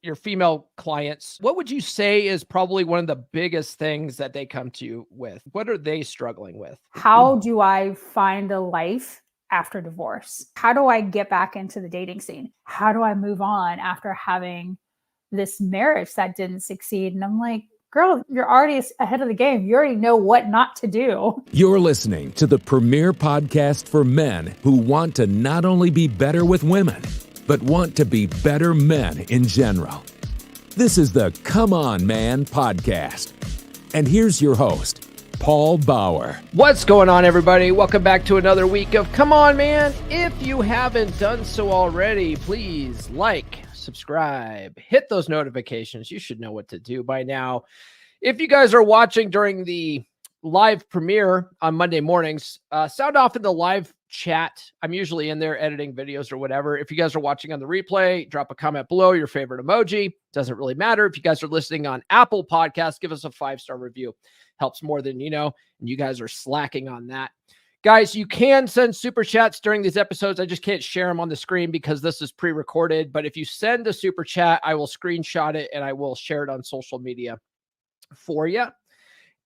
your female clients, what would you say is probably one of the biggest things that they come to you with? What are they struggling with? How do I find a life after divorce? How do I get back into the dating scene? How do I move on after having this marriage that didn't succeed? And I'm like, girl, you're already ahead of the game. You already know what not to do. You're listening to the premier podcast for men who want to not only be better with women, but want to be better men in general. This is the Come On Man podcast. And here's your host, Paul Bauer. What's going on, everybody? Welcome back to another week of Come On Man. If you haven't done so already, please like, subscribe, hit those notifications. You should know what to do by now. If you guys are watching during the live premiere on Monday mornings, sound off in the live chat. I'm usually in there editing videos or whatever. If you guys are watching on the replay, drop a comment below, your favorite emoji. Doesn't really matter. If you guys are listening on Apple Podcasts, give us a 5-star review. Helps more than you know, and you guys are slacking on that. Guys, you can send super chats during these episodes. I just can't share them on the screen because this is pre-recorded. But if you send a super chat, I will screenshot it and I will share it on social media for you.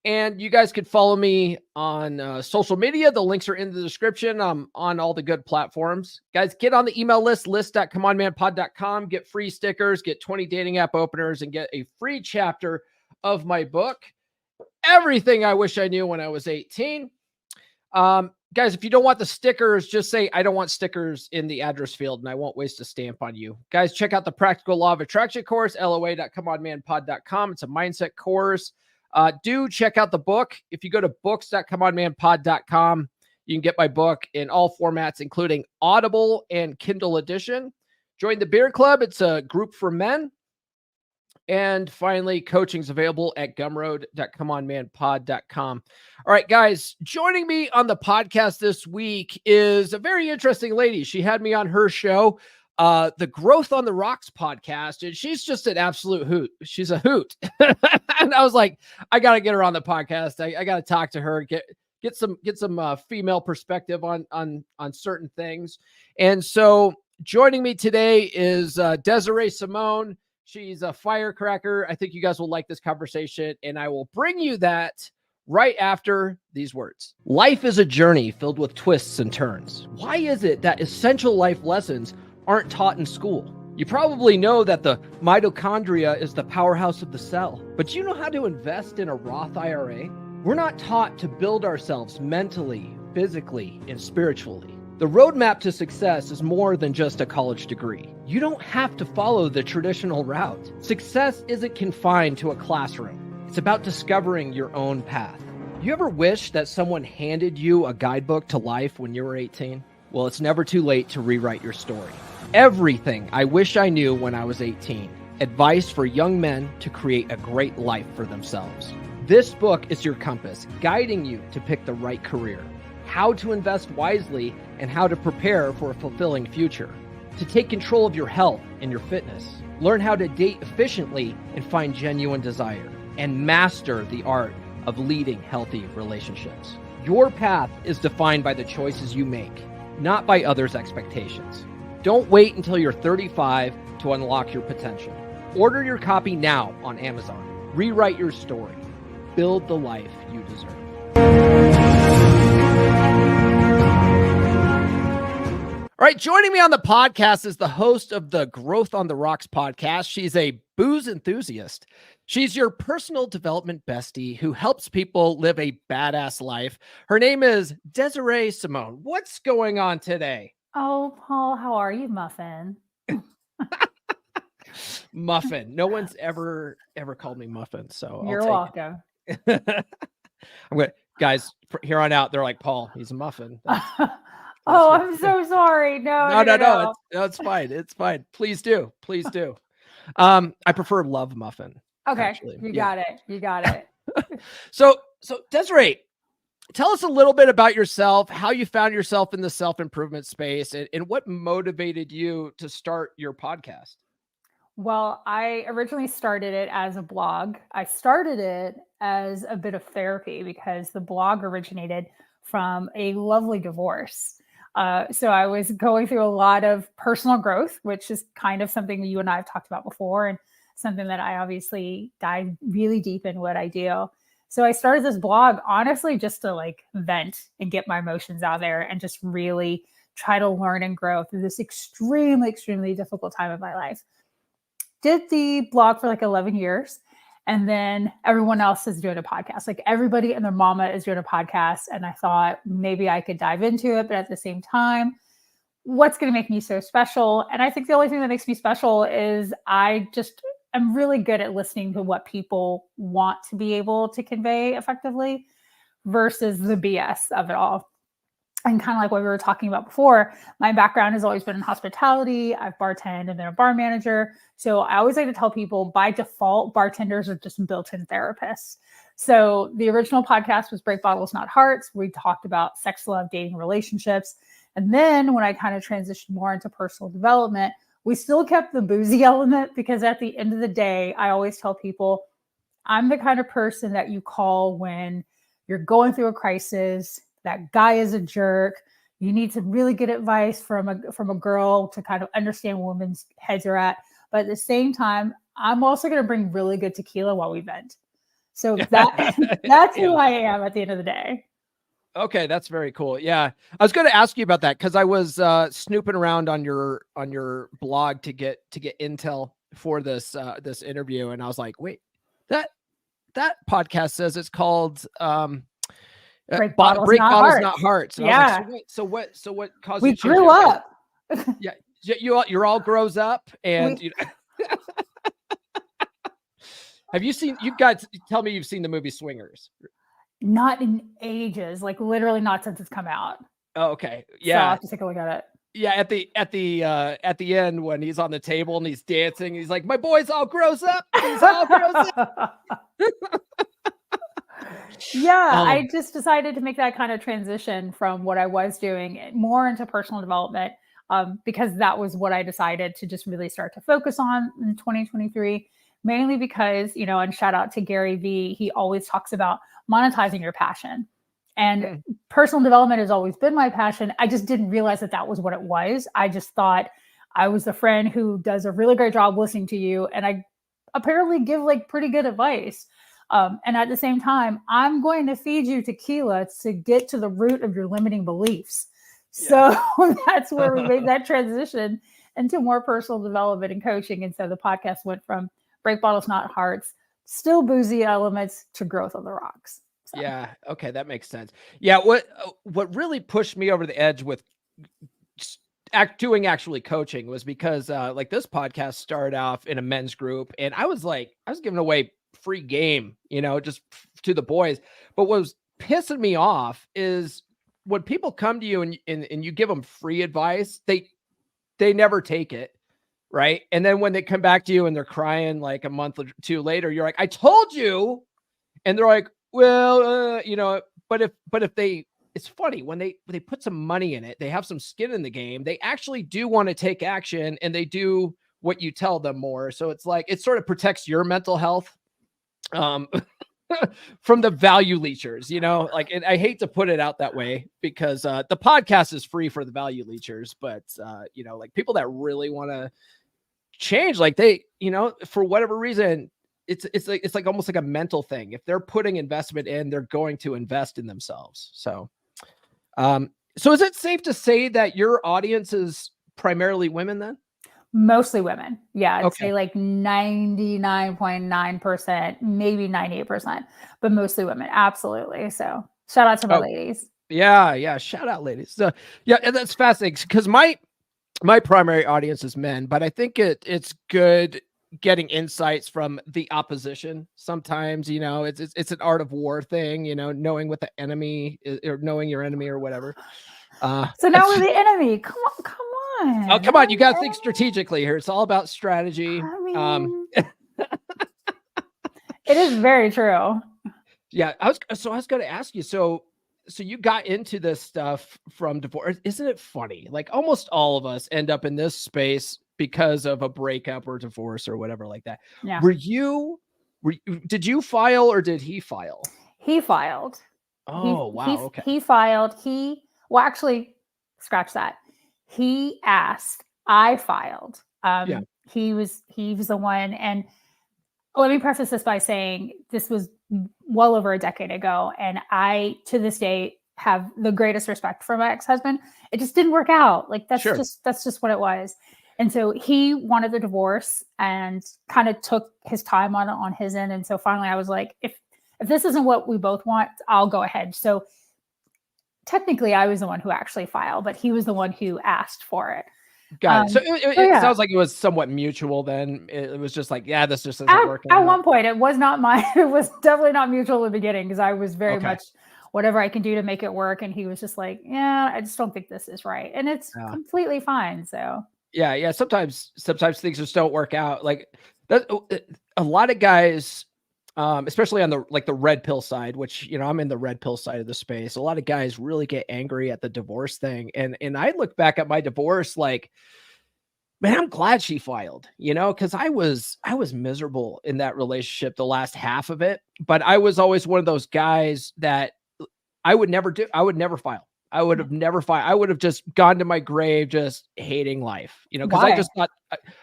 And you guys could follow me on social media. The links are in the description. I'm on all the good platforms. Guys, get on the email list, list.comeonmanpod.com. Get free stickers, get 20 dating app openers, and get a free chapter of my book, Everything I Wish I Knew When I Was 18. Guys, if you don't want the stickers, just say, I don't want stickers in the address field, and I won't waste a stamp on you. Guys, check out the Practical Law of Attraction course, loa.comeonmanpod.com. It's a mindset course. Do check out the book. If you go to books.comeonmanpod.com, you can get my book in all formats, including Audible and Kindle edition. Join the Beer Club. It's a group for men. And finally, coaching's available at gumroad.comeonmanpod.com. All right, guys, joining me on the podcast this week is a very interesting lady. She had me on her show, the Growth on the Rocks podcast, and she's just an absolute hoot. She's a hoot. And I was like, I got to get her on the podcast. I got to talk to her, get some female perspective on certain things. And so joining me today is Desiree Simone. She's a firecracker. I think you guys will like this conversation, and I will bring you that right after these words. Life is a journey filled with twists and turns. Why is it that essential life lessons aren't taught in school? You probably know that the mitochondria is the powerhouse of the cell, but do you know how to invest in a Roth IRA? We're not taught to build ourselves mentally, physically, and spiritually. The roadmap to success is more than just a college degree. You don't have to follow the traditional route. Success isn't confined to a classroom. It's about discovering your own path. You ever wish that someone handed you a guidebook to life when you were 18? Well, it's never too late to rewrite your story. Everything I Wish I Knew When I Was 18. Advice for young men to create a great life for themselves. This book is your compass, guiding you to pick the right career, how to invest wisely, and how to prepare for a fulfilling future. To take control of your health and your fitness. Learn how to date efficiently and find genuine desire. And master the art of leading healthy relationships. Your path is defined by the choices you make, not by others' expectations. Don't wait until you're 35 to unlock your potential. Order your copy now on Amazon. Rewrite your story. Build the life you deserve. All right, joining me on the podcast is the host of the Growth on the Rocks podcast. She's a booze enthusiast. She's your personal development bestie who helps people live a badass life. Her name is Desiree Simone. What's going on today? Oh, Paul, how are you, Muffin? Muffin. No one's ever called me Muffin, so You're welcome. I'm going to, guys, from here on out, they're like, Paul, he's a muffin. Oh, I'm so sorry. No. It's fine. It's fine. Please do. I prefer love muffin. Okay. Actually. You got it. So Desiree, tell us a little bit about yourself, how you found yourself in the self-improvement space, and what motivated you to start your podcast. Well, I originally started it as a blog. I started it as a bit of therapy because the blog originated from a lovely divorce. So I was going through a lot of personal growth, which is kind of something you and I have talked about before, and something that I obviously dive really deep in what I do. So I started this blog, honestly, just to like vent and get my emotions out there and just really try to learn and grow through this extremely, extremely difficult time of my life. Did the blog for like 11 years. And then everyone else is doing a podcast. Like everybody and their mama is doing a podcast. And I thought maybe I could dive into it, but at the same time, what's going to make me so special? And I think the only thing that makes me special is I'm really good at listening to what people want to be able to convey effectively versus the BS of it all. And kind of like what we were talking about before, my background has always been in hospitality. I've bartended and been a bar manager. So I always like to tell people by default, bartenders are just built-in therapists. So the original podcast was Break Bottles, Not Hearts. We talked about sex, love, dating, relationships. And then when I kind of transitioned more into personal development, we still kept the boozy element because at the end of the day, I always tell people, I'm the kind of person that you call when you're going through a crisis, that guy is a jerk. You need some really good advice from a girl to kind of understand where women's heads are at. But at the same time, I'm also going to bring really good tequila while we vent. So that's who I am at the end of the day. Okay, that's very cool. Yeah, I was going to ask you about that because I was snooping around on your blog to get intel for this this interview, and I was like, wait, that podcast says it's called Break Bottles, Not Hearts. And yeah. I was like, so what caused we you to change grew up? Yeah, you're all grows up, and have you seen? You guys tell me you've seen the movie Swingers. Not in ages, like literally not since it's come out. Oh, okay, So yeah. I'll have to take a look at it. Yeah, at the end when he's on the table and he's dancing, he's like, "My boy's all grows up. He's all grows up." Yeah, I just decided to make that kind of transition from what I was doing more into personal development because that was what I decided to just really start to focus on in 2023. Mainly because, and shout out to Gary Vee, he always talks about monetizing your passion. And personal development has always been my passion. I just didn't realize that was what it was. I just thought I was the friend who does a really great job listening to you. And I apparently give like pretty good advice. And at the same time, I'm going to feed you tequila to get to the root of your limiting beliefs. So that's where we made that transition into more personal development and coaching. And so the podcast went from Break Bottles, Not Hearts, still boozy elements to Growth on the Rocks. So. Yeah. Okay. That makes sense. Yeah. What really pushed me over the edge with doing actually coaching was because like this podcast started off in a men's group and I was giving away free game, just to the boys. But what was pissing me off is when people come to you and you give them free advice, they never take it. Right. And then when they come back to you and they're crying like a month or two later, you're like, I told you. And they're like, well, but if they, it's funny when they put some money in it, they have some skin in the game. They actually do want to take action and they do what you tell them more. So it's like, it sort of protects your mental health from the value leechers, like, and I hate to put it out that way because the podcast is free for the value leechers, but like people that really want to change, like they, for whatever reason, it's like almost like a mental thing. If they're putting investment in, they're going to invest in themselves. So is it safe to say that your audience is primarily women then? Mostly women. Yeah. I'd say like 99.9%, maybe 98%, but mostly women. Absolutely. So shout out to my ladies. Yeah. Shout out ladies. So yeah, that's fascinating because my primary audience is men, but I think it's good getting insights from the opposition. Sometimes, it's an art of war thing, knowing what the enemy is or knowing your enemy or whatever. So now we're the enemy. Come on. Oh, come on. You got to think strategically here. It's all about strategy. It is very true. Yeah. I was going to ask you, so you got into this stuff from divorce. Isn't it funny? Like almost all of us end up in this space because of a breakup or divorce or whatever like that. Yeah. Did you file or did he file? He filed. Oh, wow. Okay. He filed. Actually, scratch that. He asked, I filed. Yeah. He was the one. And let me preface this by saying this was well over a decade ago. And I, to this day, have the greatest respect for my ex-husband. It just didn't work out. Like that's just what it was. And so he wanted the divorce and kind of took his time on his end. And so finally I was like, if this isn't what we both want, I'll go ahead. So technically I was the one who actually filed, but he was the one who asked for it. Got it. So it sounds like it was somewhat mutual then. It was just like, yeah, this just isn't working. At one point, it was it was definitely not mutual in the beginning because I was very much whatever I can do to make it work. And he was just like, yeah, I just don't think this is right. And it's completely fine. So yeah. Sometimes things just don't work out. Like that, a lot of guys, especially on the red pill side, which, I'm in the red pill side of the space. A lot of guys really get angry at the divorce thing. And I look back at my divorce, like, man, I'm glad she filed, cause I was miserable in that relationship, the last half of it, but I was always one of those guys that I would never file. I would have never filed. I would have just gone to my grave, just hating life, cause Why?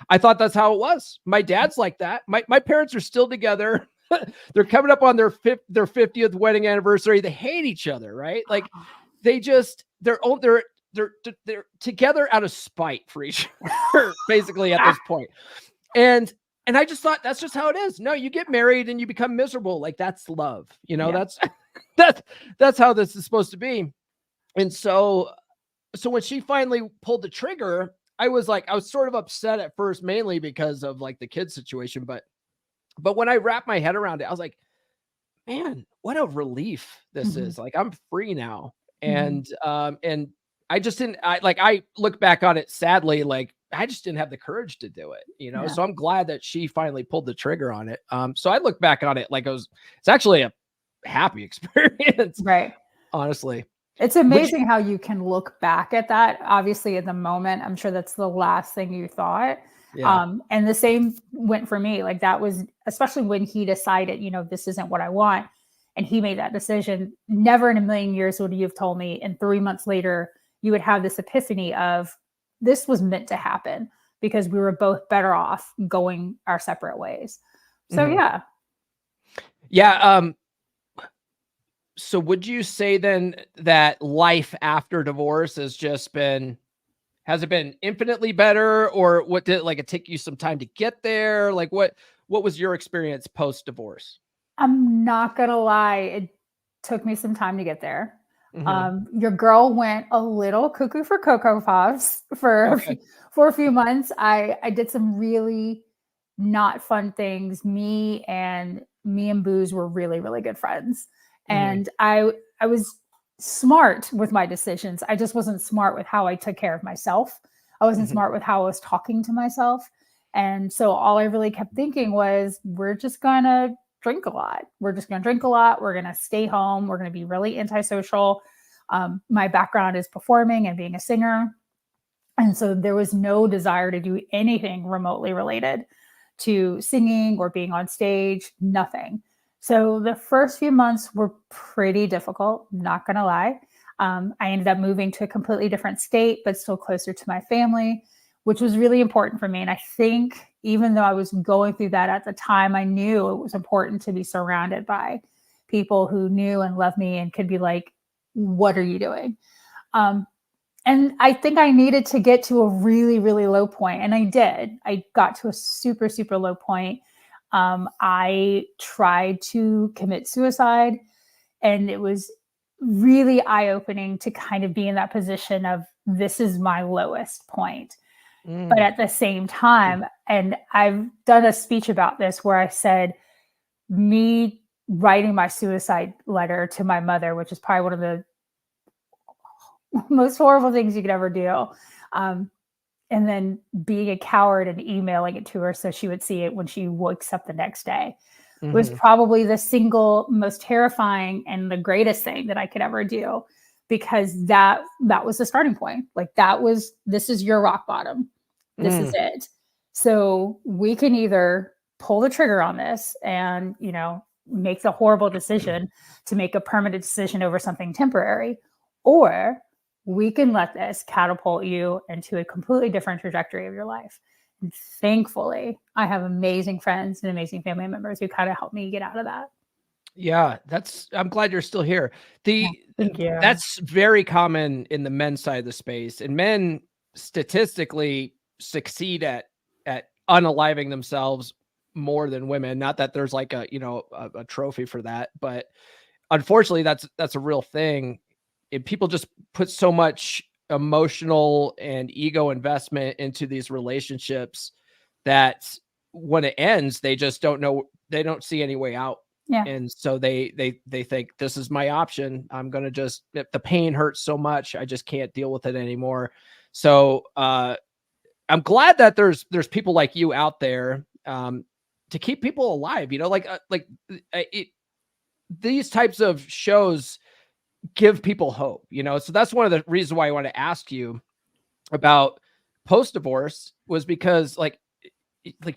I thought that's how it was. My dad's like that. My parents are still together. They're coming up on their 50th wedding anniversary. They hate each other, right? Like they're together out of spite for each other, basically at this point. And I just thought that's just how it is. No, you get married and you become miserable. Like that's love, that's how this is supposed to be. And so when she finally pulled the trigger, I was sort of upset at first, mainly because of like the kid situation, but when I wrapped my head around it, I was like, man, what a relief this is. Like, I'm free now. And I just didn't, I look back on it sadly, like I just didn't have the courage to do it, so I'm glad that she finally pulled the trigger on it. So I look back on it like it's actually a happy experience. Right. Honestly. It's amazing how you can look back at that. Obviously at the moment, I'm sure that's the last thing you thought. Yeah. And the same went for me. Like that was, especially when he decided, this isn't what I want. And he made that decision. Never in a million years would you have told me. And 3 months later, you would have this epiphany of this was meant to happen because we were both better off going our separate ways. So yeah. Yeah. So would you say then that life after divorce has it been infinitely better, or what did it take you some time to get there? Like what was your experience post divorce? I'm not going to lie. It took me some time to get there. Your girl went a little cuckoo for Cocoa Puffs for a few months. I did some really not fun things. Me and Booze were really, really good friends. And I was smart with my decisions. I just wasn't smart with how I took care of myself. I wasn't smart with how I was talking to myself. And so all I really kept thinking was, we're just going to drink a lot. We're just going to drink a lot. We're going to stay home. We're going to be really antisocial. My background is performing and being a singer. And so there was no desire to do anything remotely related to singing or being on stage, nothing. So the first few months were pretty difficult, not going to lie. I ended up moving to a completely different state, but still closer to my family, which was really important for me. And I think even though I was going through that at the time, I knew it was important to be surrounded by people who knew and loved me and could be like, what are you doing? And I think I needed to get to a really, really low point. And I did. I got to a super, super low point. I tried to commit suicide, and it was really eye-opening to kind of be in that position of, this is my lowest point. But at the same time, and I've done a speech about this where I said, me writing my suicide letter to my mother, which is probably one of the most horrible things you could ever do. And then being a coward and emailing it to her so she would see it when she wakes up the next day was probably the single most terrifying and the greatest thing that I could ever do, because that was the starting point. Like this is your rock bottom. This is it. So we can either pull the trigger on this and, make the horrible decision to make a permanent decision over something temporary, or we can let this catapult you into a completely different trajectory of your life. And thankfully, I have amazing friends and amazing family members who kind of help me get out of that. Yeah, I'm glad you're still here. Thank you. That's very common in the men's side of the space, and men statistically succeed at unaliving themselves more than women. Not that there's like a trophy for that, but unfortunately that's a real thing. And people just put so much emotional and ego investment into these relationships that when it ends, they just don't know, they don't see any way out. Yeah. And so they think, this is my option. I'm going to just, if the pain hurts so much, I just can't deal with it anymore. So I'm glad that there's people like you out there to keep people alive, these types of shows give people hope, so that's one of the reasons why I want to ask you about post-divorce, was because like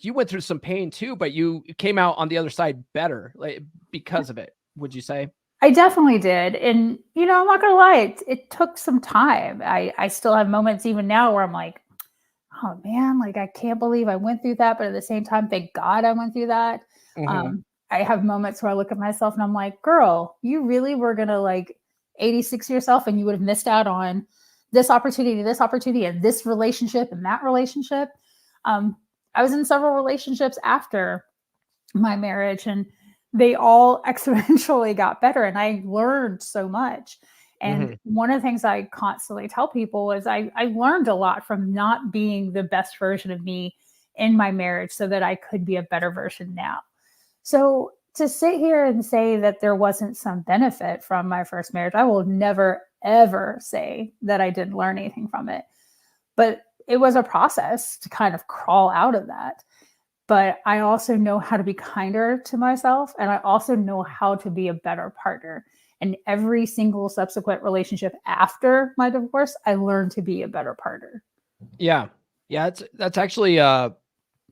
you went through some pain too, but you came out on the other side better, like, because of it, would you say? I definitely did. And, I'm not going to lie, it took some time. I still have moments even now where I'm like, oh man, like I can't believe I went through that. But at the same time, thank God I went through that. Mm-hmm. I have moments where I look at myself and I'm like, girl, you really were going to like 86 yourself and you would have missed out on this opportunity, and this relationship and that relationship. I was in several relationships after my marriage and they all exponentially got better and I learned so much. And one of the things I constantly tell people is I learned a lot from not being the best version of me in my marriage so that I could be a better version now. So to sit here and say that there wasn't some benefit from my first marriage, I will never, ever say that I didn't learn anything from it. But it was a process to kind of crawl out of that. But I also know how to be kinder to myself. And I also know how to be a better partner. And every single subsequent relationship after my divorce, I learned to be a better partner. Yeah. Yeah. That's actually a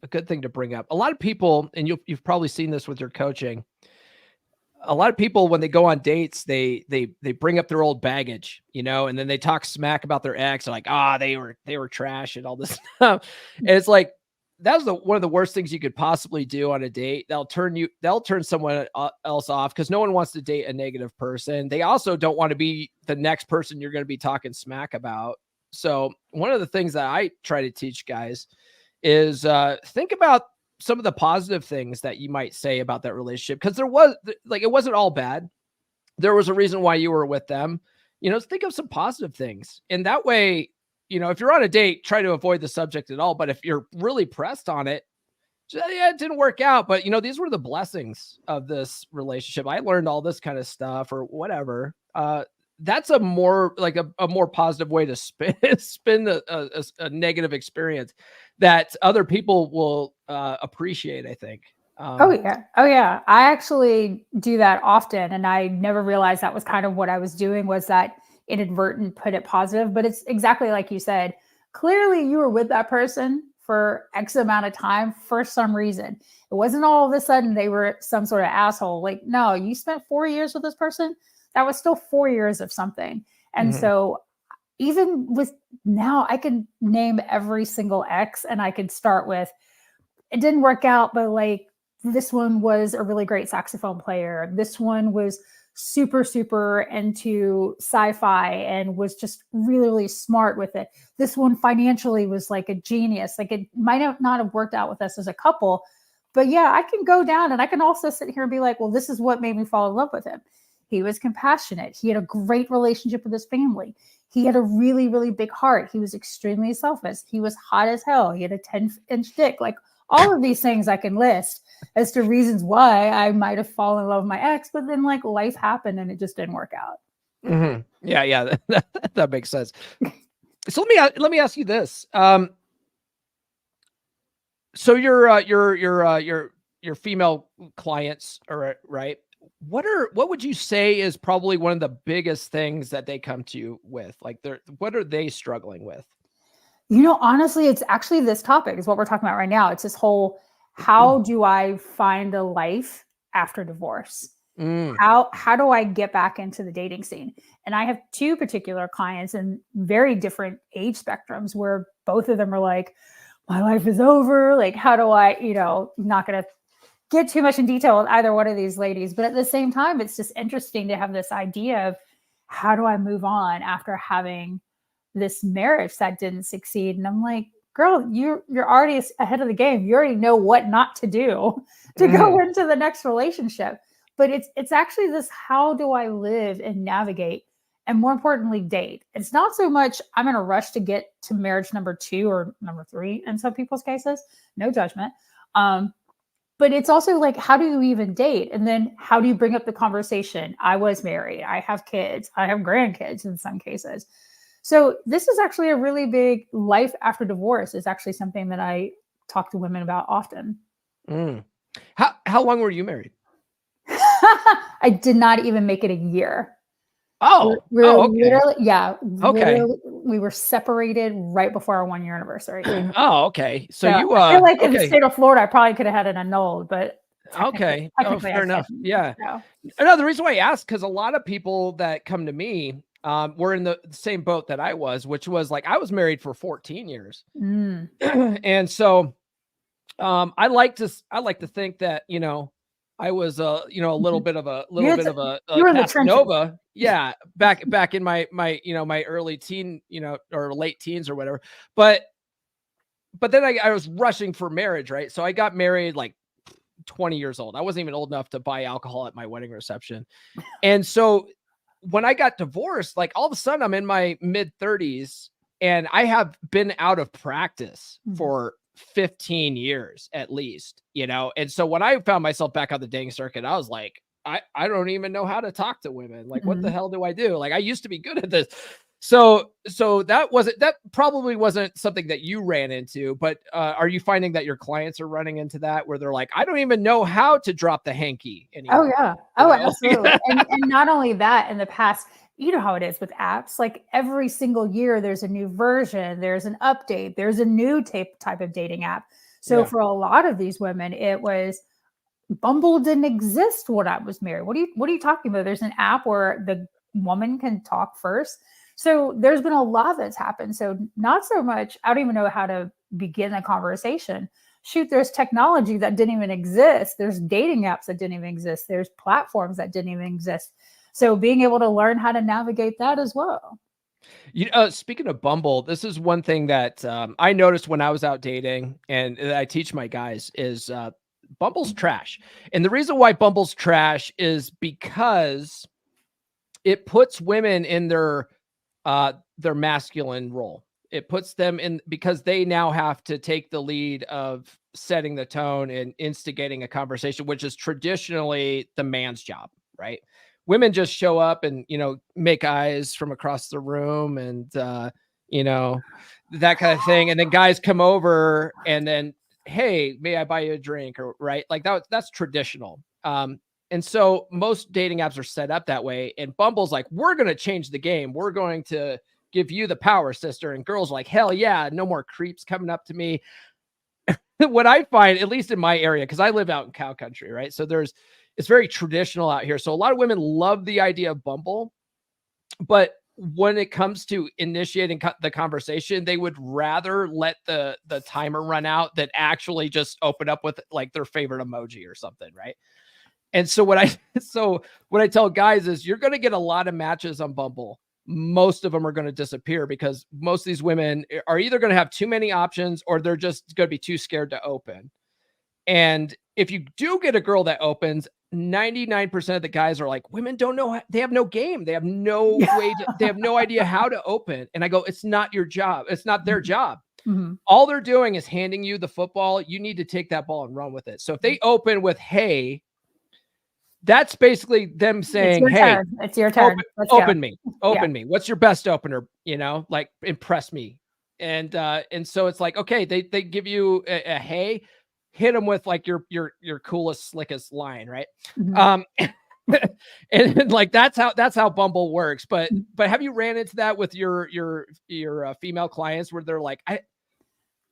good thing to bring up. A lot of people, and you've probably seen this with your coaching, a lot of people, when they go on dates, they bring up their old baggage, and then they talk smack about their ex, like, they were trash and all this stuff. And it's like, that's one of the worst things you could possibly do on a date. They'll turn someone else off because no one wants to date a negative person. They also don't want to be the next person you're going to be talking smack about. So one of the things that I try to teach guys is think about some of the positive things that you might say about that relationship. Because it wasn't all bad. There was a reason why you were with them. Think of some positive things. And that way, if you're on a date, try to avoid the subject at all. But if you're really pressed on it, it didn't work out. But, these were the blessings of this relationship. I learned all this kind of stuff or whatever. That's a more like a more positive way to spin a negative experience that other people will appreciate, I think. Oh yeah. I actually do that often. And I never realized that was kind of what I was doing, was that inadvertent put it positive. But it's exactly like you said. Clearly you were with that person for X amount of time for some reason. It wasn't all of a sudden they were some sort of asshole. Like, no, you spent 4 years with this person. That was still 4 years of something. And so even with now, I can name every single ex and I could start with, it didn't work out, but like this one was a really great saxophone player. This one was super, super into sci-fi and was just really, really smart with it. This one financially was like a genius. Like it might not have worked out with us as a couple, but yeah, I can go down and I can also sit here and be like, well, this is what made me fall in love with him. He was compassionate. He had a great relationship with his family. He had a really, really big heart. He was extremely selfish. He was hot as hell. He had a 10-inch dick. Like all of these things I can list as to reasons why I might have fallen in love with my ex, but then like life happened and it just didn't work out. Yeah, that makes sense. So let me ask you this. So your female clients are right. What would you say is probably one of the biggest things that they come to you with? Like what are they struggling with? Honestly, it's actually this topic is what we're talking about right now. It's this whole, how do I find a life after divorce? Mm. How do I get back into the dating scene? And I have two particular clients in very different age spectrums where both of them are like, my life is over. Like, how do I, I'm not going to get too much in detail with either one of these ladies, but at the same time, it's just interesting to have this idea of how do I move on after having this marriage that didn't succeed? And I'm like, girl, you're already ahead of the game. You already know what not to do to go into the next relationship. But it's actually this, how do I live and navigate, and more importantly, date? It's not so much I'm in a rush to get to marriage number 2 or number 3 in some people's cases, no judgment. But it's also like, how do you even date? And then how do you bring up the conversation? I was married. I have kids. I have grandkids in some cases. So this is actually a really big life after divorce is actually something that I talk to women about often. How long were you married? I did not even make it a year. Oh, we were okay. Literally, yeah. Okay. Literally, we were separated right before our 1-year anniversary. Oh, okay. So you, I feel like in the okay. state of Florida, I probably could have had it annulled, but Okay. Oh, fair enough. Yeah. So. No, the reason why I asked, because a lot of people that come to me were in the same boat that I was, which was like, I was married for 14 years. And so I like to think that, I was a little bit of a Casanova. Yeah. Back in my my early teen, or late teens or whatever. But then I was rushing for marriage, right? So I got married like 20 years old. I wasn't even old enough to buy alcohol at my wedding reception. And so when I got divorced, like all of a sudden I'm in my mid 30s and I have been out of practice for 15 years at least, And so when I found myself back on the dating circuit, I was like, I don't even know how to talk to women. Like, what the hell do I do? Like, I used to be good at this. So that probably wasn't something that you ran into, but are you finding that your clients are running into that where they're like, I don't even know how to drop the hanky anymore? Oh yeah. Oh, absolutely. and not only that, in the past, you know how it is with apps, like every single year, there's a new version, there's an update, there's a new type of dating app. So for a lot of these women, it was Bumble didn't exist when I was married. What are you talking about? There's an app where the woman can talk first. So there's been a lot that's happened. So not so much, I don't even know how to begin a conversation. Shoot, there's technology that didn't even exist. There's dating apps that didn't even exist. There's platforms that didn't even exist. So being able to learn how to navigate that as well. Speaking of Bumble, this is one thing that I noticed when I was out dating, and I teach my guys is Bumble's trash. And the reason why Bumble's trash is because it puts women in their masculine role. It puts them in because they now have to take the lead of setting the tone and instigating a conversation, which is traditionally the man's job, right? Women just show up and, make eyes from across the room and, that kind of thing. And then guys come over and then, hey, may I buy you a drink? Or right. Like that's traditional. And so most dating apps are set up that way. And Bumble's like, we're going to change the game. We're going to give you the power, sister. And girls are like, hell yeah, no more creeps coming up to me. What I find, at least in my area, because I live out in cow country, right? So it's very traditional out here. So a lot of women love the idea of Bumble. But when it comes to initiating the conversation, they would rather let the timer run out than actually just open up with like their favorite emoji or something, right? And so what I tell guys is you're going to get a lot of matches on Bumble. Most of them are going to disappear because most of these women are either going to have too many options or they're just going to be too scared to open. And if you do get a girl that opens, 99% of the guys are like, women don't know. They have no game. They have no way. They have no idea how to open. And I go, it's not your job. It's not their job. All they're doing is handing you the football. You need to take that ball and run with it. So if they open with, hey, that's basically them saying, hey, it's your turn. Open me. Me. What's your best opener? Like impress me. And so it's like, okay, they give you a hey, hit them with like your coolest, slickest line. Right. And like, that's how Bumble works. But have you ran into that with your female clients where they're like,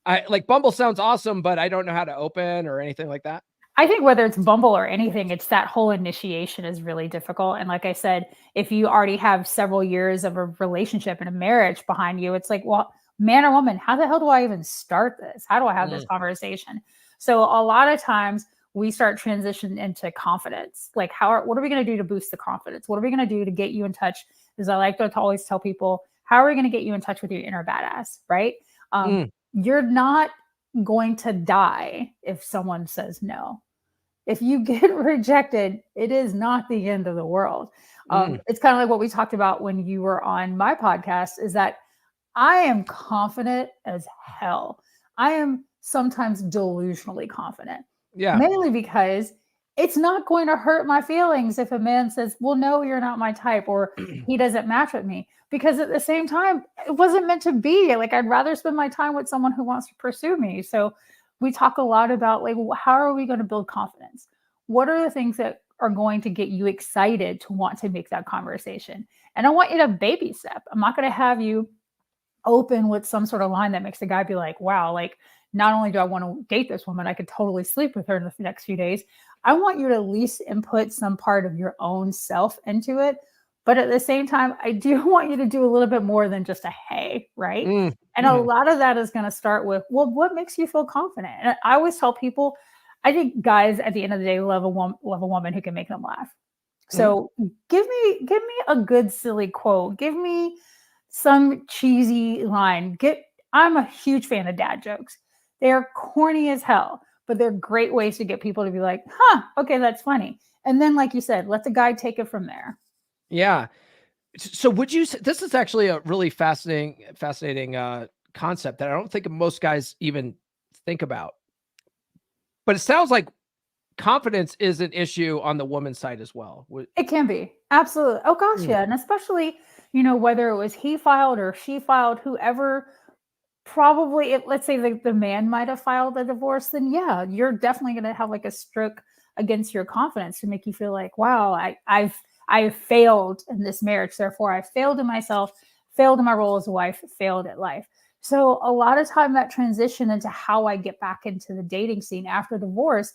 I like Bumble sounds awesome, but I don't know how to open or anything like that? I think whether it's Bumble or anything, it's that whole initiation is really difficult. And like I said, if you already have several years of a relationship and a marriage behind you, it's like, well, man or woman, how the hell do I even start this? How do I have this conversation? So a lot of times we start transitioning into confidence. Like, what are we going to do to boost the confidence? What are we going to do to get you in touch? Because I like to always tell people, how are we going to get you in touch with your inner badass, right? You're not going to die if someone says no. If you get rejected, it is not the end of the world. It's kind of like what we talked about when you were on my podcast, is that I am confident as hell. I am sometimes delusionally confident. Yeah. Mainly because it's not going to hurt my feelings if a man says, well, no, you're not my type, or he doesn't match with me. Because at the same time, it wasn't meant to be. Like, I'd rather spend my time with someone who wants to pursue me. So we talk a lot about, like, how are we going to build confidence? What are the things that are going to get you excited to want to make that conversation? And I want you to baby step. I'm not going to have you open with some sort of line that makes the guy be like, wow, like, not only do I want to date this woman, I could totally sleep with her in the next few days. I want you to at least input some part of your own self into it. But at the same time, I do want you to do a little bit more than just a hey, right? And a lot of that is going to start with, well, what makes you feel confident? And I always tell people, I think guys at the end of the day love a woman who can make them laugh. So give me a good silly quote. Give me some cheesy line. I'm a huge fan of dad jokes. They are corny as hell, but they're great ways to get people to be like, huh, okay, that's funny. And then, like you said, let the guy take it from there. Yeah. So would you say, this is actually a really fascinating concept that I don't think most guys even think about, but it sounds like confidence is an issue on the woman's side as well. It can be. Absolutely. Oh gosh. Yeah. And especially, whether it was he filed or she filed, whoever, probably, let's say the man might have filed a divorce, then yeah, you're definitely going to have like a stroke against your confidence to make you feel like, wow, I've failed in this marriage. Therefore, I failed in myself, failed in my role as a wife, failed at life. So a lot of time that transition into how I get back into the dating scene after divorce,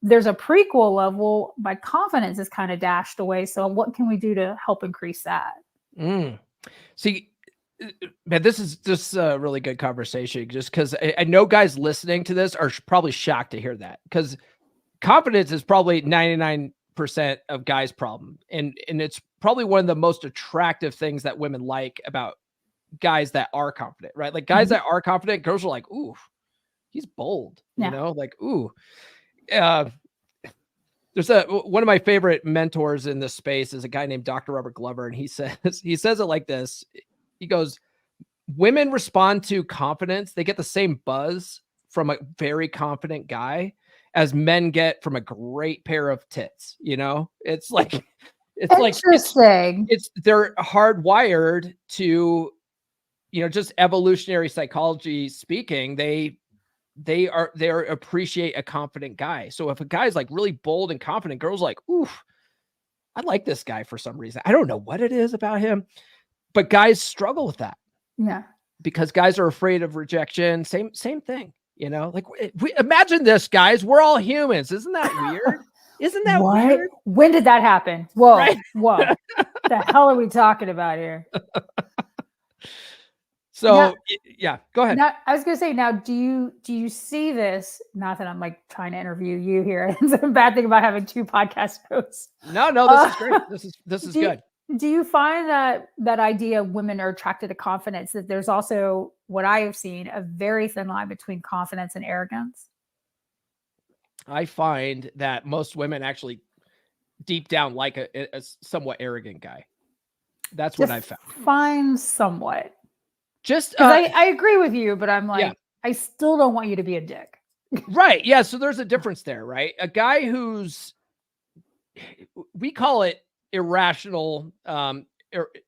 there's a prequel of, well, my confidence is kind of dashed away. So what can we do to help increase that? See, man, this is just a really good conversation, just because I know guys listening to this are probably shocked to hear that, because confidence is probably 99% of guys' problem. And it's probably one of the most attractive things that women like about guys that are confident, right? Like guys that are confident, girls are like, ooh, he's bold, like, ooh. There's one of my favorite mentors in this space is a guy named Dr. Robert Glover. And he says it like this. He goes, women respond to confidence. They get the same buzz from a very confident guy as men get from a great pair of tits. It's like, Interesting. they're hardwired to, just evolutionary psychology speaking, they appreciate a confident guy. So if a guy's like really bold and confident, girls like, ooh, I like this guy for some reason. I don't know what it is about him, but guys struggle with that. Yeah. Because guys are afraid of rejection. Same thing, like imagine this, guys, we're all humans. Isn't that weird? Isn't that weird? When did that happen? Whoa, right? Whoa. The hell are we talking about here? So now, yeah, go ahead. Now, I was going to say, now, do you see this? Not that I'm like trying to interview you here. It's a bad thing about having two podcast hosts. No, this is great. This is good. Do you find that idea of women are attracted to confidence, that there's also, what I have seen, a very thin line between confidence and arrogance? I find that most women actually deep down like a somewhat arrogant guy. That's what I've found. Find somewhat. Just I agree with you, but I'm like, I still don't want you to be a dick. Right. Yeah. So there's a difference there, right? A guy who's, we call it irrational,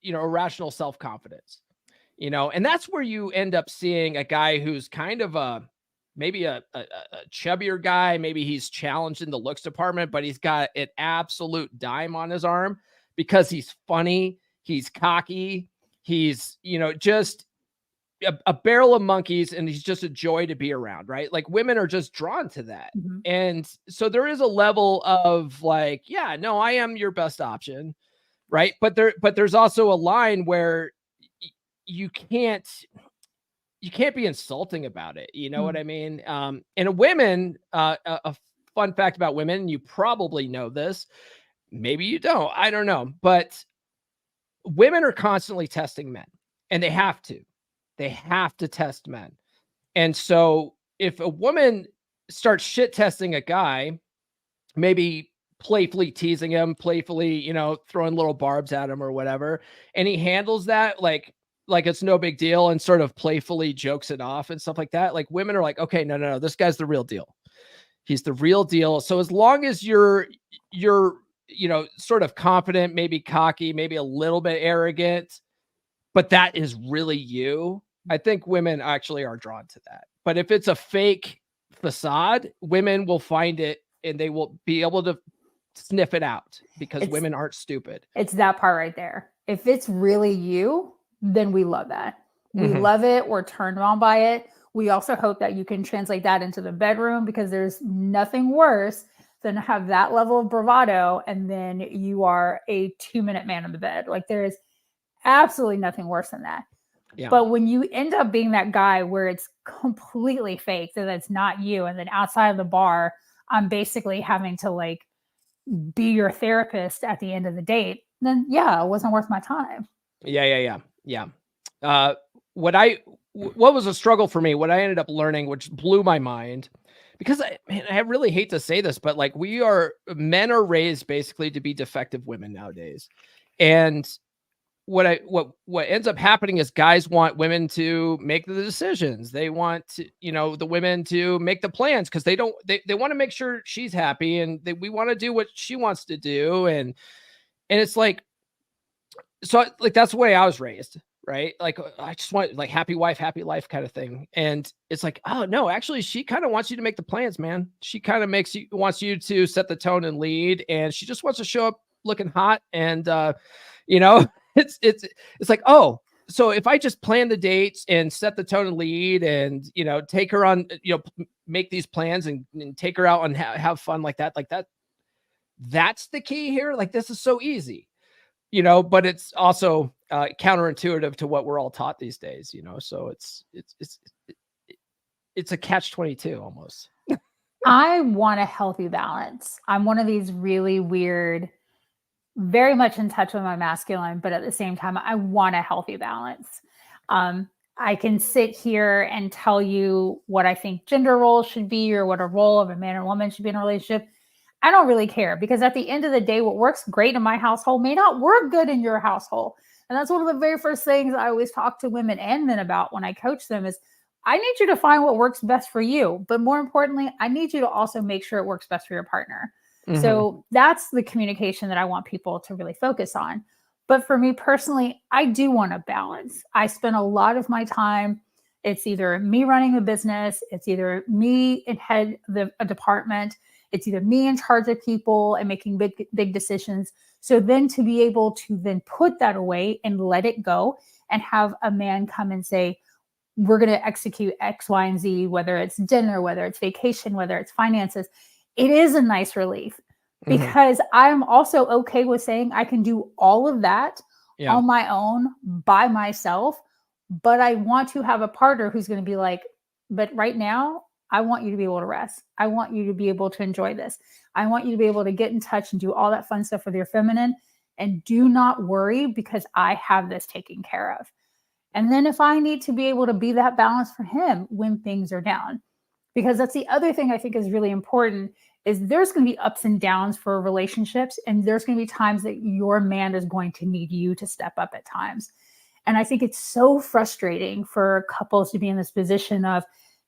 irrational self-confidence, and that's where you end up seeing a guy who's kind of maybe a chubbier guy. Maybe he's challenged in the looks department, but he's got an absolute dime on his arm because he's funny. He's cocky. He's, a barrel of monkeys and he's just a joy to be around, right? Like women are just drawn to that. Mhm. And so there is a level of like, yeah, no, I am your best option, right? But there's also a line where you can't be insulting about it. You know what Mm. I mean? And women, a fun fact about women, you probably know this, maybe you don't, I don't know, but women are constantly testing men, and they have to test men. And so if a woman starts shit testing a guy, maybe playfully teasing him, playfully, throwing little barbs at him or whatever, and he handles that like it's no big deal and sort of playfully jokes it off and stuff like that, like women are like, okay, no, this guy's the real deal. He's the real deal. So as long as you're sort of confident, maybe cocky, maybe a little bit arrogant, but that is really you, I think women actually are drawn to that. But if it's a fake facade, women will find it and they will be able to sniff it out because It's women aren't stupid. it's that part right there. If it's really you, then we love that. We Mhm. love it. We're turned on by it. We also hope that you can translate that into the bedroom, because there's nothing worse than to have that level of bravado and then you are a 2-minute man in the bed. Like there is absolutely nothing worse than that. Yeah. But when you end up being that guy where it's completely fake, that it's not you, and then outside of the bar, I'm basically having to like be your therapist at the end of the date, then yeah, it wasn't worth my time. Yeah. Uh, what was a struggle for me, what I ended up learning, which blew my mind, because I really hate to say this, but like men are raised basically to be defective women nowadays. And what ends up happening is guys want women to make the decisions. They want to, the women to make the plans because they want to make sure she's happy, and we want to do what she wants to do. And it's like, so like, that's the way I was raised, right? Like I just want like happy wife, happy life kind of thing. And it's like, oh no, actually she kind of wants you to make the plans, man. She kind of wants you to set the tone and lead. And she just wants to show up looking hot. And, you know, it's like, oh, so if I just plan the dates and set the tone and lead and, take her on, make these plans and take her out and have fun like that, that's the key here. Like, this is so easy. But it's also counterintuitive to what we're all taught these days, so it's a catch-22 almost. I want a healthy balance. I'm one of these really weird, very much in touch with my masculine, but at the same time, I want a healthy balance. I can sit here and tell you what I think gender roles should be or what a role of a man and woman should be in a relationship. I don't really care, because at the end of the day, what works great in my household may not work good in your household. And that's one of the very first things I always talk to women and men about when I coach them is, I need you to find what works best for you. But more importantly, I need you to also make sure it works best for your partner. Mhm. So that's the communication that I want people to really focus on. But for me personally, I do want a balance. I spend a lot of my time, it's either me running a business, it's either me in head a department, it's either me in charge of people and making big decisions. So then to be able to then put that away and let it go and have a man come and say, we're going to execute X, Y, and Z, whether it's dinner, whether it's vacation, whether it's finances, it is a nice relief, because I'm also okay with saying I can do all of that on my own by myself. But I want to have a partner who's going to be like, but right now, I want you to be able to rest. I want you to be able to enjoy this. I want you to be able to get in touch and do all that fun stuff with your feminine, and do not worry, because I have this taken care of. And then if I need to be able to be that balance for him when things are down, because that's the other thing I think is really important, is there's going to be ups and downs for relationships. And there's going to be times that your man is going to need you to step up at times. And I think it's so frustrating for couples to be in this position of,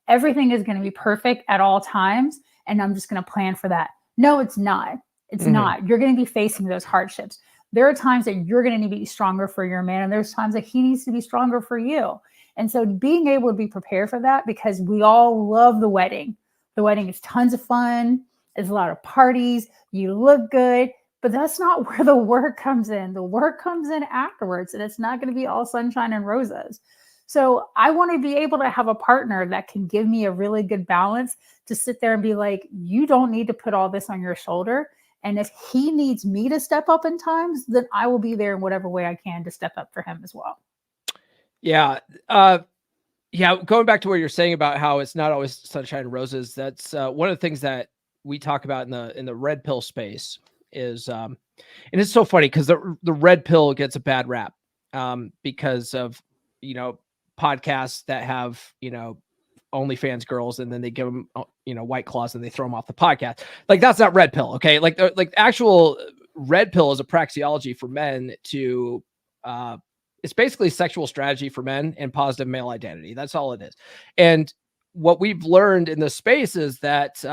everything is going to be perfect at all times, and I'm just going to plan for that. No, it's not. It's not. You're going to be facing those hardships. There are times that you're going to need to be stronger for your man, and there's times that he needs to be stronger for you. And so being able to be prepared for that, because we all love the wedding. The wedding is tons of fun. There's a lot of parties. You look good, but that's not where the work comes in. The work comes in afterwards, and it's not going to be all sunshine and roses. So I want to be able to have a partner that can give me a really good balance to sit there and be like, you don't need to put all this on your shoulder. And if he needs me to step up in times, then I will be there in whatever way I can to step up for him as well. Yeah. Yeah. Going back to what you're saying about how it's not always sunshine and roses. That's one of the things that we talk about in the red pill space is, and it's so funny because the red pill gets a bad rap because of, podcasts that have, OnlyFans girls, and then they give them, White Claws, and they throw them off the podcast. Like, that's not red pill. Okay. Like actual red pill is a praxeology for men to, it's basically sexual strategy for men and positive male identity. That's all it is. And what we've learned in this space is that,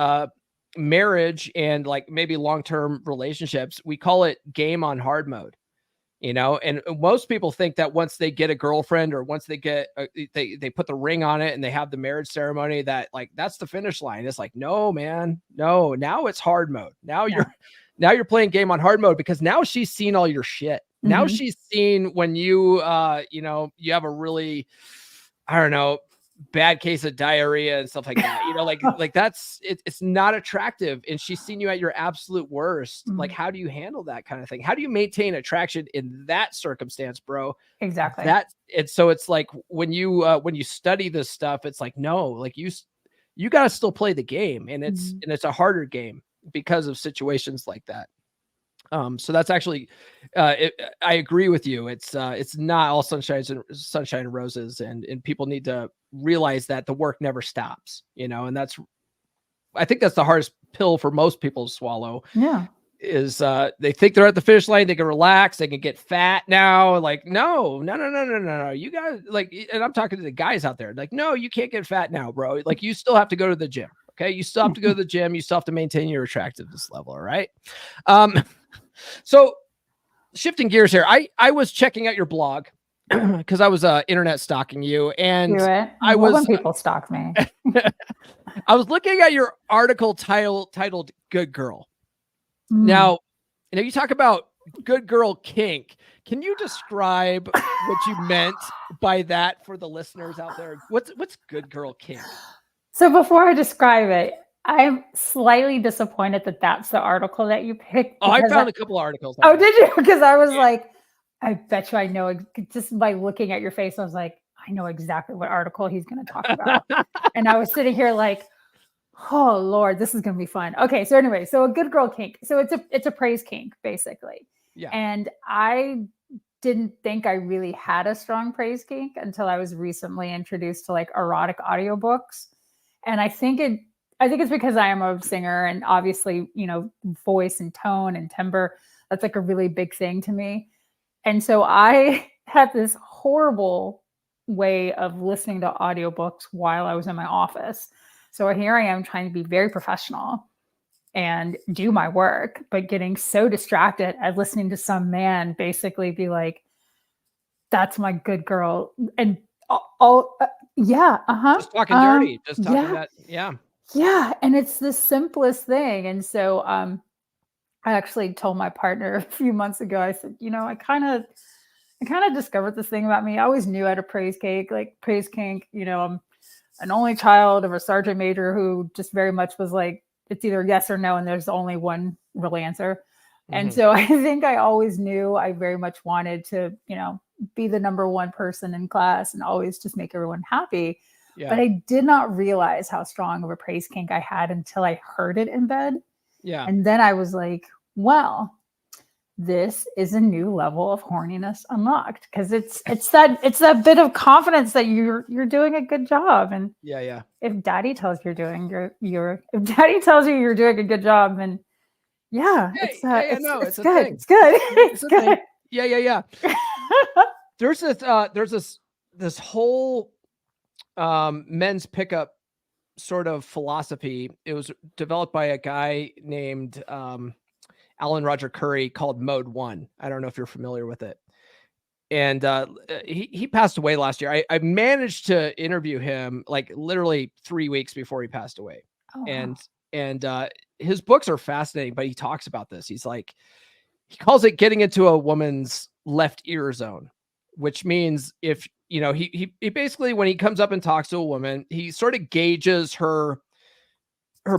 marriage and like maybe long-term relationships, we call it game on hard mode. And most people think that once they get a girlfriend or once they get, they put the ring on it and they have the marriage ceremony, that like, that's the finish line. It's like, no, man, no, now it's hard mode. Now you're playing game on hard mode because now she's seen all your shit. Now she's seen when you, you have a really, I don't know, bad case of diarrhea and stuff like that, like that's it's not attractive, and she's seen you at your absolute worst. Like, how do you handle that kind of thing? How do you maintain attraction in that circumstance, bro? Exactly. So it's like when you study this stuff, it's like, no, like you got to still play the game, and it's a harder game because of situations like that. So that's actually, I agree with you. It's not all sunshine and roses, and people need to realize that the work never stops, and I think that's the hardest pill for most people to swallow. Yeah. Is, they think they're at the finish line. They can relax. They can get fat now. Like, no. You guys, like, and I'm talking to the guys out there. Like, no, you can't get fat now, bro. Like, you still have to go to the gym. Okay. You still have to go to the gym. You still have to maintain your attractiveness level. All right. So shifting gears here, I was checking out your blog because I was internet stalking you, and I was when people stalk me. I was looking at your article titled "Good Girl." Now, you talk about good girl kink. Can you describe what you meant by that for the listeners out there? What's good girl kink? So before I describe it, I'm slightly disappointed that that's the article that you picked. Oh, I found a couple articles. Oh, did you? Because I was like, I bet you I know, just by looking at your face, I was like, I know exactly what article he's going to talk about. And I was sitting here like, oh Lord, this is going to be fun. Okay. So anyway, so a good girl kink. So it's a praise kink basically. Yeah. And I didn't think I really had a strong praise kink until I was recently introduced to like erotic audiobooks. And I think it's because I am a singer, and obviously, voice and tone and timbre, that's like a really big thing to me. And so I had this horrible way of listening to audiobooks while I was in my office. So here I am trying to be very professional and do my work, but getting so distracted at listening to some man basically be like, that's my good girl. And just talking dirty, just talking that. Yeah. Yeah. And it's the simplest thing. And so I actually told my partner a few months ago, I said, I kind of discovered this thing about me. I always knew I had a praise kink. I'm an only child of a sergeant major who just very much was like, it's either yes or no, and there's only one real answer. And so I think I always knew I very much wanted to, be the number one person in class and always just make everyone happy. Yeah. But I did not realize how strong of a praise kink I had until I heard it in bed. Yeah. And then I was like, well, this is a new level of horniness unlocked, because it's that bit of confidence that you're doing a good job. And if daddy tells you if daddy tells you you're doing a good job, then it's good. It's good. It's good. Yeah. There's this whole men's pickup sort of philosophy. It was developed by a guy named Alan Roger Curry called Mode 1. I don't know if you're familiar with it. And he passed away last year. I managed to interview him like literally 3 weeks before he passed away. Oh, and his books are fascinating, but he talks about this. He's like, he calls it getting into a woman's left ear zone, which means if you know, he basically, when he comes up and talks to a woman, he sort of gauges her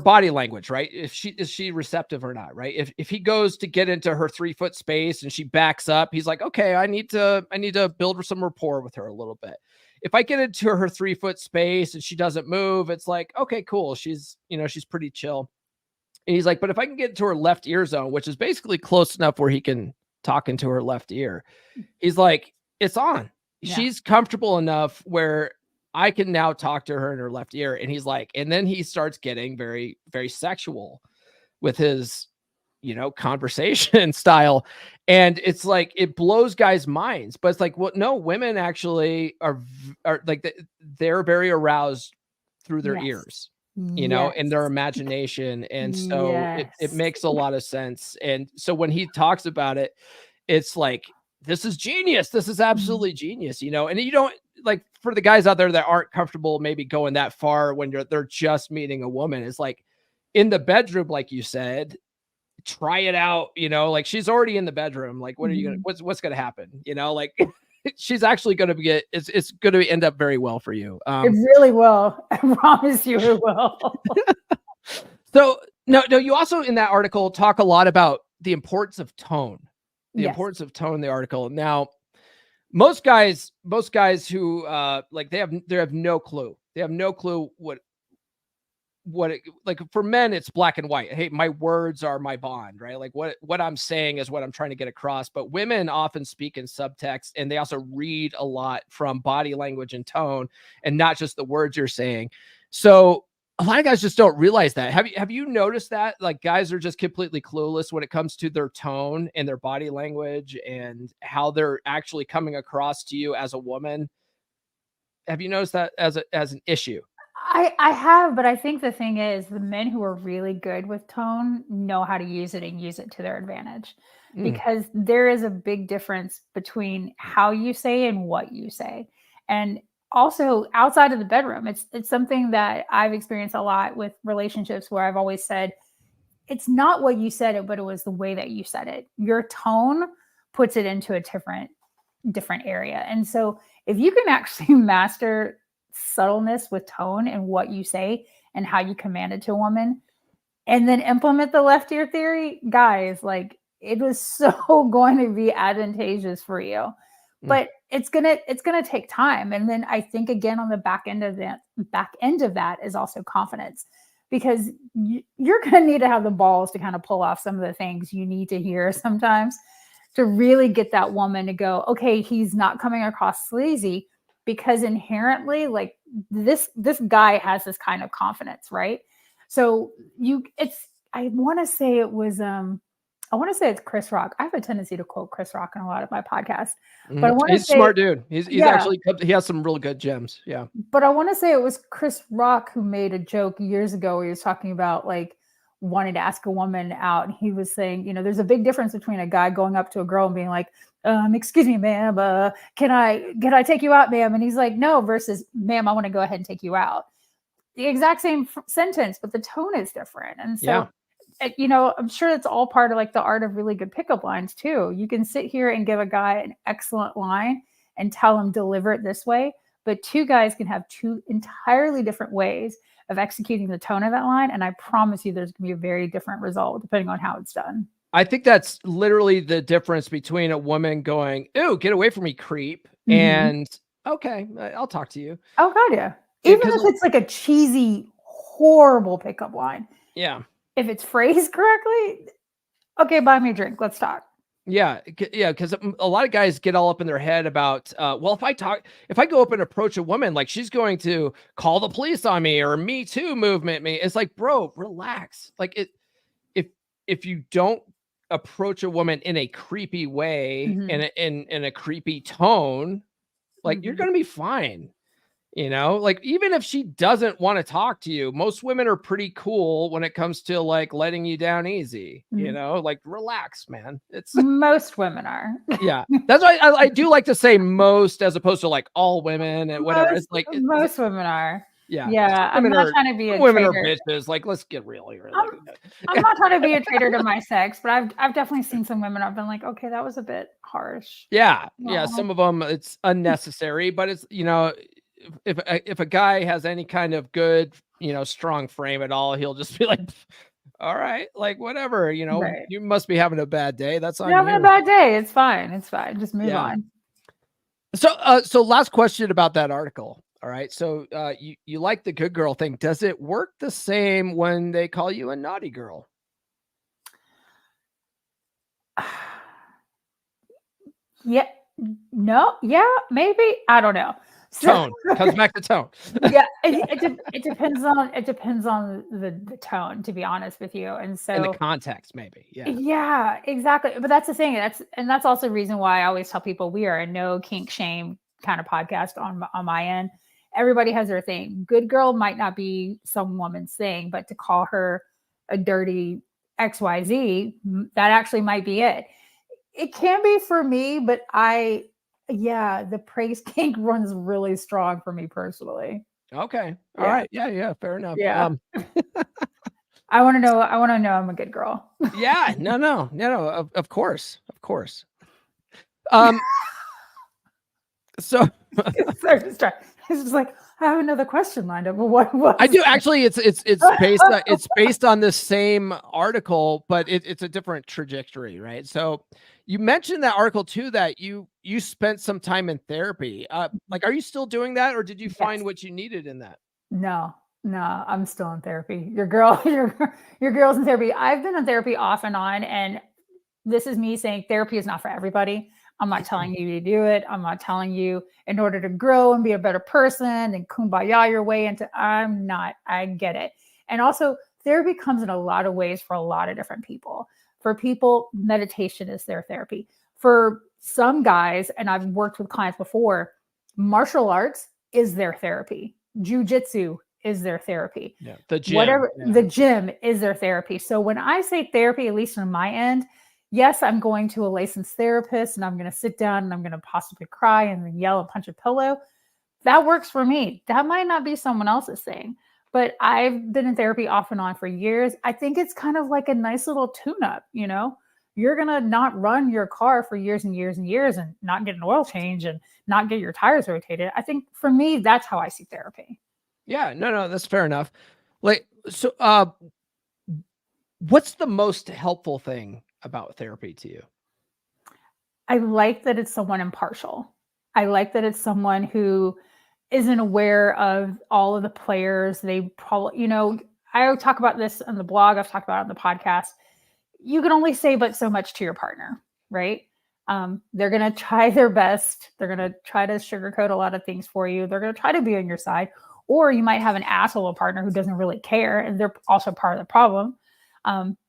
body language, right? If is she receptive or not, right? If he goes to get into her 3-foot space and she backs up, he's like, okay, I need to build some rapport with her a little bit. If I get into her 3-foot space and she doesn't move, it's like, okay, cool. She's pretty chill. And he's like, but if I can get into her left ear zone, which is basically close enough where he can talk into her left ear, he's like, it's on. Yeah. She's comfortable enough where I can now talk to her in her left ear. And he's like, and then he starts getting very, very sexual with his, conversation style. And it's like, it blows guys' minds, but it's like, well, no, women actually are like, they're very aroused through their ears, and their imagination. And so it makes a lot of sense. And so when he talks about it, it's like, this is genius. This is absolutely genius, and you don't, like, for the guys out there that aren't comfortable maybe going that far when they're just meeting a woman, it's like in the bedroom, like you said, try it out, like she's already in the bedroom. Like, what are you gonna, what's gonna happen? Like she's actually going to be, it's going to end up very well for you. It really will. I promise you it will. So no, you also in that article talk a lot about the importance of tone, importance of tone in the article. Now, most guys who like they have no clue. They have no clue what it, like for men, it's black and white. Hey, my words are my bond, right? Like what I'm saying is what I'm trying to get across. But women often speak in subtext, and they also read a lot from body language and tone, and not just the words you're saying. So a lot of guys just don't realize that. Have you noticed that? Like, guys are just completely clueless when it comes to their tone and their body language and how they're actually coming across to you as a woman. Have you noticed that as an issue? I have, but I think the thing is the men who are really good with tone know how to use it and use it to their advantage, because there is a big difference between how you say and what you say. And also outside of the bedroom, it's something that I've experienced a lot with relationships where I've always said, it's not what you said it, but it was the way that you said it. Your tone puts it into a different area. And so if you can actually master subtleness with tone and what you say and how you command it to a woman, and then implement the left ear theory, guys, like, it was so going to be advantageous for you. But it's gonna take time. And then I think, again, on the back end of that is also confidence, because you're gonna need to have the balls to kind of pull off some of the things you need to hear sometimes to really get that woman to go, okay, he's not coming across sleazy, because inherently, like, this guy has this kind of confidence, right? So I want to say it's Chris Rock. I have a tendency to quote Chris Rock in a lot of my podcasts, but I want to he's a smart dude. He's actually, he has some real good gems. Yeah. But I want to say it was Chris Rock who made a joke years ago where he was talking about, like, wanted to ask a woman out. And he was saying, there's a big difference between a guy going up to a girl and being like, excuse me, ma'am, can I take you out, ma'am? And he's like, no, versus, ma'am, I want to go ahead and take you out. The exact same sentence, but the tone is different. And so, I'm sure it's all part of, like, the art of really good pickup lines too. You can sit here and give a guy an excellent line and tell him, deliver it this way. But two guys can have two entirely different ways of executing the tone of that line. And I promise you there's going to be a very different result depending on how it's done. I think that's literally the difference between a woman going, "Ooh, get away from me, creep," and, "Okay, I'll talk to you." Oh God, yeah. Even if it's like a cheesy, horrible pickup line. Yeah. If it's phrased correctly, okay, buy me a drink. Let's talk. Yeah. Because a lot of guys get all up in their head about, well, if I go up and approach a woman, like, she's going to call the police on me, or Me Too movement me. It's like, bro, relax. Like, if you don't approach a woman in a creepy way, in a creepy tone, like, you're going to be fine. Like, even if she doesn't want to talk to you, most women are pretty cool when it comes to, like, letting you down easy, like, relax, man. Most women are. Yeah. That's why I do like to say most, as opposed to, like, all women and whatever. It's like, most women are. Yeah. Yeah, Some I'm women not are trying to be a women are traitor. bitches. Like, let's get real here. I'm not trying to be a traitor to my sex, but I've definitely seen some women I've been like, okay, that was a bit harsh. Yeah. No. Some of them it's unnecessary, but it's if a guy has any kind of good, strong frame at all, he'll just be like, all right, like whatever, Right. you must be having a bad day. That's You're on having a you. bad day. It's fine. It's fine. Just move Yeah. on. So last question about that article. All right. So you like the good girl thing. Does it work the same when they call you a naughty girl? Yeah. No. Yeah. Maybe. I don't know. So, Tone comes back to tone. yeah, it depends on the tone, to be honest with you. And In the so context, maybe. Yeah. yeah, exactly. But that's the thing. That's also the reason why I always tell people we are a no kink shame kind of podcast on my end. Everybody has their thing. Good girl might not be some woman's thing, but to call her a dirty XYZ, that actually might be it. It can be for me, but the praise kink runs really strong for me personally. Okay. All Yeah. right. Yeah. Fair enough. Yeah. I want to know I'm a good girl. Yeah. No. Of course. Of course. Um. So So it's just like I have another question lined up. But what I do actually. It's based on the same article, but it's a different trajectory, right? So you mentioned that article too that you spent some time in therapy. Like, are you still doing that, or did you find Yes. what you needed in that? No, I'm still in therapy. Your girl's in therapy. I've been in therapy off and on, and this is me saying therapy is not for everybody. I'm not telling you to do it. I'm not telling you in order to grow and be a better person and kumbaya your way into. I'm not. I get it. And also, therapy comes in a lot of ways for a lot of different people. For people, meditation is their therapy. For some guys, and I've worked with clients before, martial arts is their therapy. Jiu-jitsu is their therapy. Yeah, the gym. Whatever, Yeah. the gym is their therapy. So when I say therapy, at least on my end, yes, I'm going to a licensed therapist and I'm going to sit down and I'm going to possibly cry and then yell and punch a pillow. That works for me. That might not be someone else's thing, but I've been in therapy off and on for years. I think it's kind of like a nice little tune-up, You're going to not run your car for years and years and years and not get an oil change and not get your tires rotated. I think for me, that's how I see therapy. Yeah, no, that's fair enough. Like, so, what's the most helpful thing about therapy to you? I like that it's someone impartial. I like that it's someone who isn't aware of all of the players. They probably, I talk about this on the blog. I've talked about it on the podcast. You can only say but so much to your partner, right? They're going to try their best. They're going to try to sugarcoat a lot of things for you. They're going to try to be on your side. Or you might have an asshole partner who doesn't really care, and they're also part of the problem.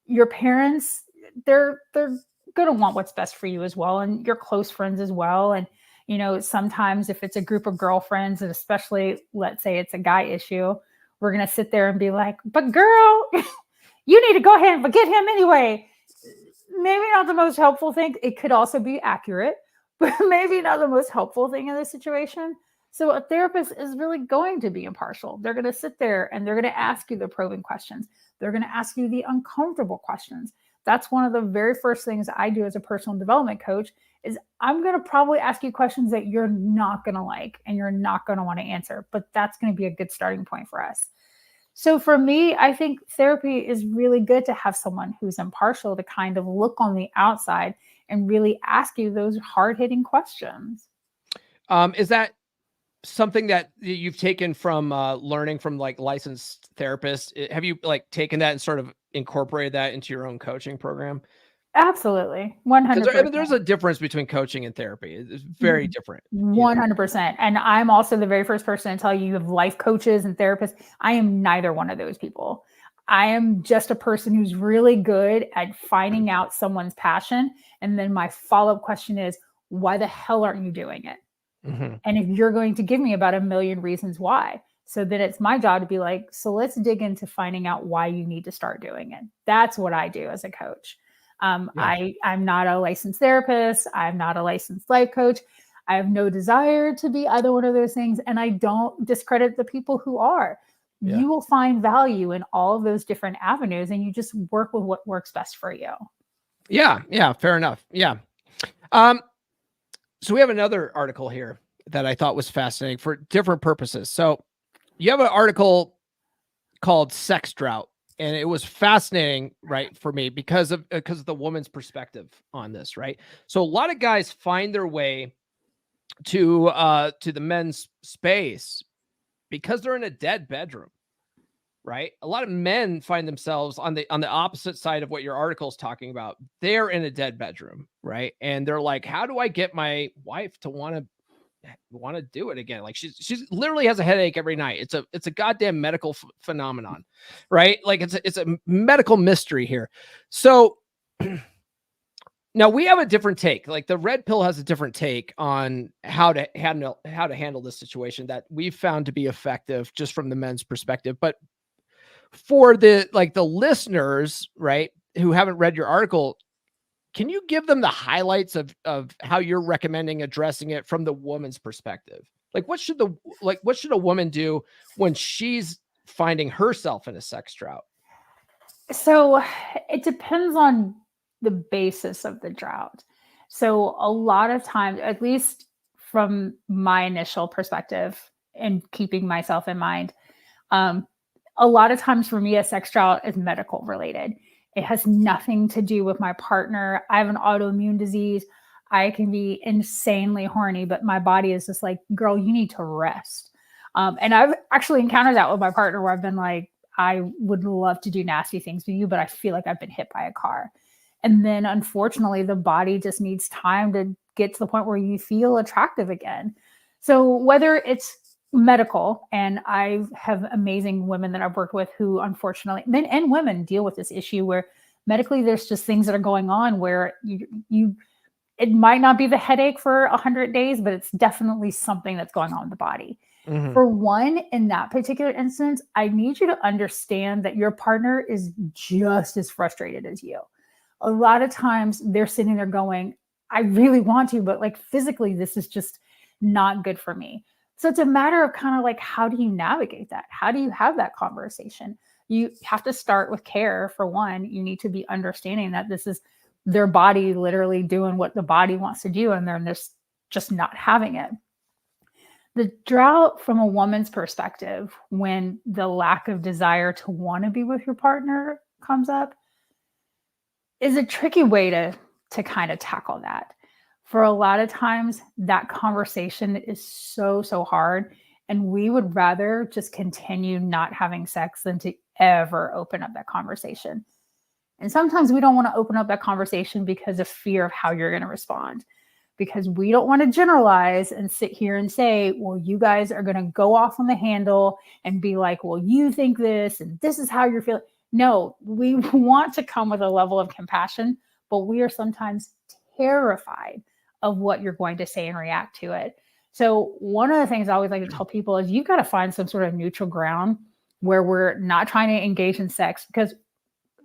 Your parents, they're going to want what's best for you as well, and your close friends as well. And sometimes if it's a group of girlfriends, and especially let's say it's a guy issue, we're going to sit there and be like, but girl, you need to go ahead and forget him anyway. Maybe not the most helpful thing. It could also be accurate, but maybe not the most helpful thing in this situation. So a therapist is really going to be impartial. They're going to sit there and they're going to ask you the probing questions. They're going to ask you the uncomfortable questions. That's one of the very first things I do as a personal development coach is I'm going to probably ask you questions that you're not going to like and you're not going to want to answer, but that's going to be a good starting point for us. So for me, I think therapy is really good to have someone who's impartial to kind of look on the outside and really ask you those hard-hitting questions. Is that something that you've taken from learning from like licensed therapists? Have you like taken that and sort of incorporated that into your own coaching program? Absolutely. 100%. I mean, there's a difference between coaching and therapy. It's very different. 100%. And I'm also the very first person to tell you have life coaches and therapists. I am neither one of those people. I am just a person who's really good at finding out someone's passion. And then my follow-up question is, why the hell aren't you doing it? Mm-hmm. And if you're going to give me about 1 million reasons why, so then it's my job to be like, so let's dig into finding out why you need to start doing it. That's what I do as a coach. I'm not a licensed therapist. I'm not a licensed life coach. I have no desire to be either one of those things. And I don't discredit the people who are. Yeah. You will find value in all of those different avenues, and you just work with what works best for you. Yeah. Yeah. Fair enough. Yeah. So we have another article here that I thought was fascinating for different purposes. So you have an article called Sex Drought, and it was fascinating, right, for me because of the woman's perspective on this, right? So a lot of guys find their way to the men's space because they're in a dead bedroom, right? A lot of men find themselves on the opposite side of what your article is talking about. They're in a dead bedroom, right? And they're like, how do I get my wife to want to do it again? Like she's literally has a headache every night. It's a goddamn medical phenomenon, right? Like it's a medical mystery here. So now we have a different take. Like the red pill has a different take on how to handle this situation that we've found to be effective just from the men's perspective. But for the listeners, right, who haven't read your article, can you give them the highlights of how you're recommending addressing it from the woman's perspective? Like what should a woman do when she's finding herself in a sex drought? So it depends on the basis of the drought. So a lot of times, at least from my initial perspective and keeping myself in mind, a lot of times for me, a sex drought is medical related. It has nothing to do with my partner. I have an autoimmune disease. I can be insanely horny, but my body is just like, girl, you need to rest. And I've actually encountered that with my partner where I've been like, I would love to do nasty things with you, but I feel like I've been hit by a car. And then unfortunately, the body just needs time to get to the point where you feel attractive again. So whether it's medical, and I have amazing women that I've worked with who unfortunately, men and women, deal with this issue where medically there's just things that are going on where it might not be the headache for 100 days, but it's definitely something that's going on in the body. Mm-hmm. For one, in that particular instance, I need you to understand that your partner is just as frustrated as you. A lot of times they're sitting there going, I really want to, but like physically, this is just not good for me. So it's a matter of kind of like, how do you navigate that? How do you have that conversation? You have to start with care. For one, you need to be understanding that this is their body literally doing what the body wants to do, and they're just not having it. The drought from a woman's perspective, when the lack of desire to want to be with your partner comes up, is a tricky way to kind of tackle that. For a lot of times, that conversation is so hard, and we would rather just continue not having sex than to ever open up that conversation. And sometimes we don't want to open up that conversation because of fear of how you're going to respond, because we don't want to generalize and sit here and say, well, you guys are going to go off on the handle and be like, well, you think this and this is how you're feeling. No, we want to come with a level of compassion, but we are sometimes terrified of what you're going to say and react to it. So one of the things I always like to tell people is you've got to find some sort of neutral ground where we're not trying to engage in sex, because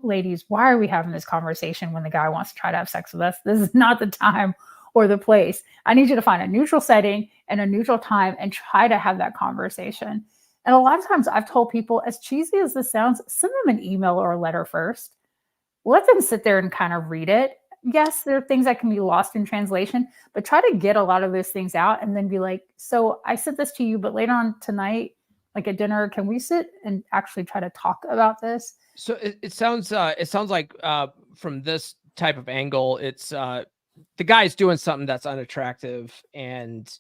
ladies, why are we having this conversation when the guy wants to try to have sex with us? This is not the time or the place. I need you to find a neutral setting and a neutral time and try to have that conversation. And a lot of times I've told people, as cheesy as this sounds, send them an email or a letter first. Let them sit there and kind of read it. Yes, there are things that can be lost in translation, but try to get a lot of those things out and then be like, so I sent this to you, but later on tonight, like at dinner, can we sit and actually try to talk about this? So it sounds like from this type of angle, it's the guy's doing something that's unattractive and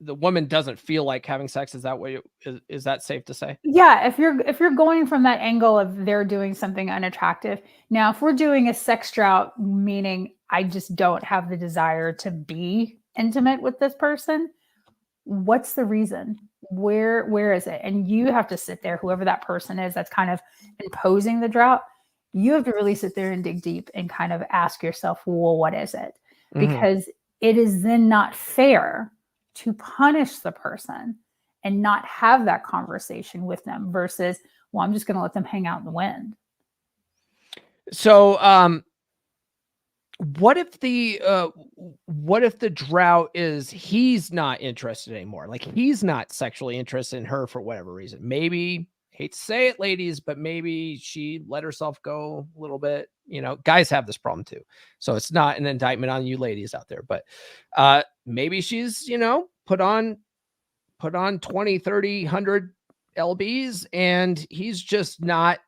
the woman doesn't feel like having sex. Is that what is that safe to say? Yeah, if you're going from that angle of they're doing something unattractive. Now, if we're doing a sex drought, meaning I just don't have the desire to be intimate with this person, what's the reason? Where is it? And you have to sit there, whoever that person is that's kind of imposing the drought, you have to really sit there and dig deep and kind of ask yourself, well, what is it? Because it is then not fair to punish the person and not have that conversation with them versus, well, I'm just going to let them hang out in the wind. So what if the drought is he's not interested anymore? Like he's not sexually interested in her for whatever reason. Maybe, hate to say it, ladies, but maybe she let herself go a little bit. Guys have this problem too. So it's not an indictment on you ladies out there, but maybe she's, put on 20, 30, 100 lbs and he's just not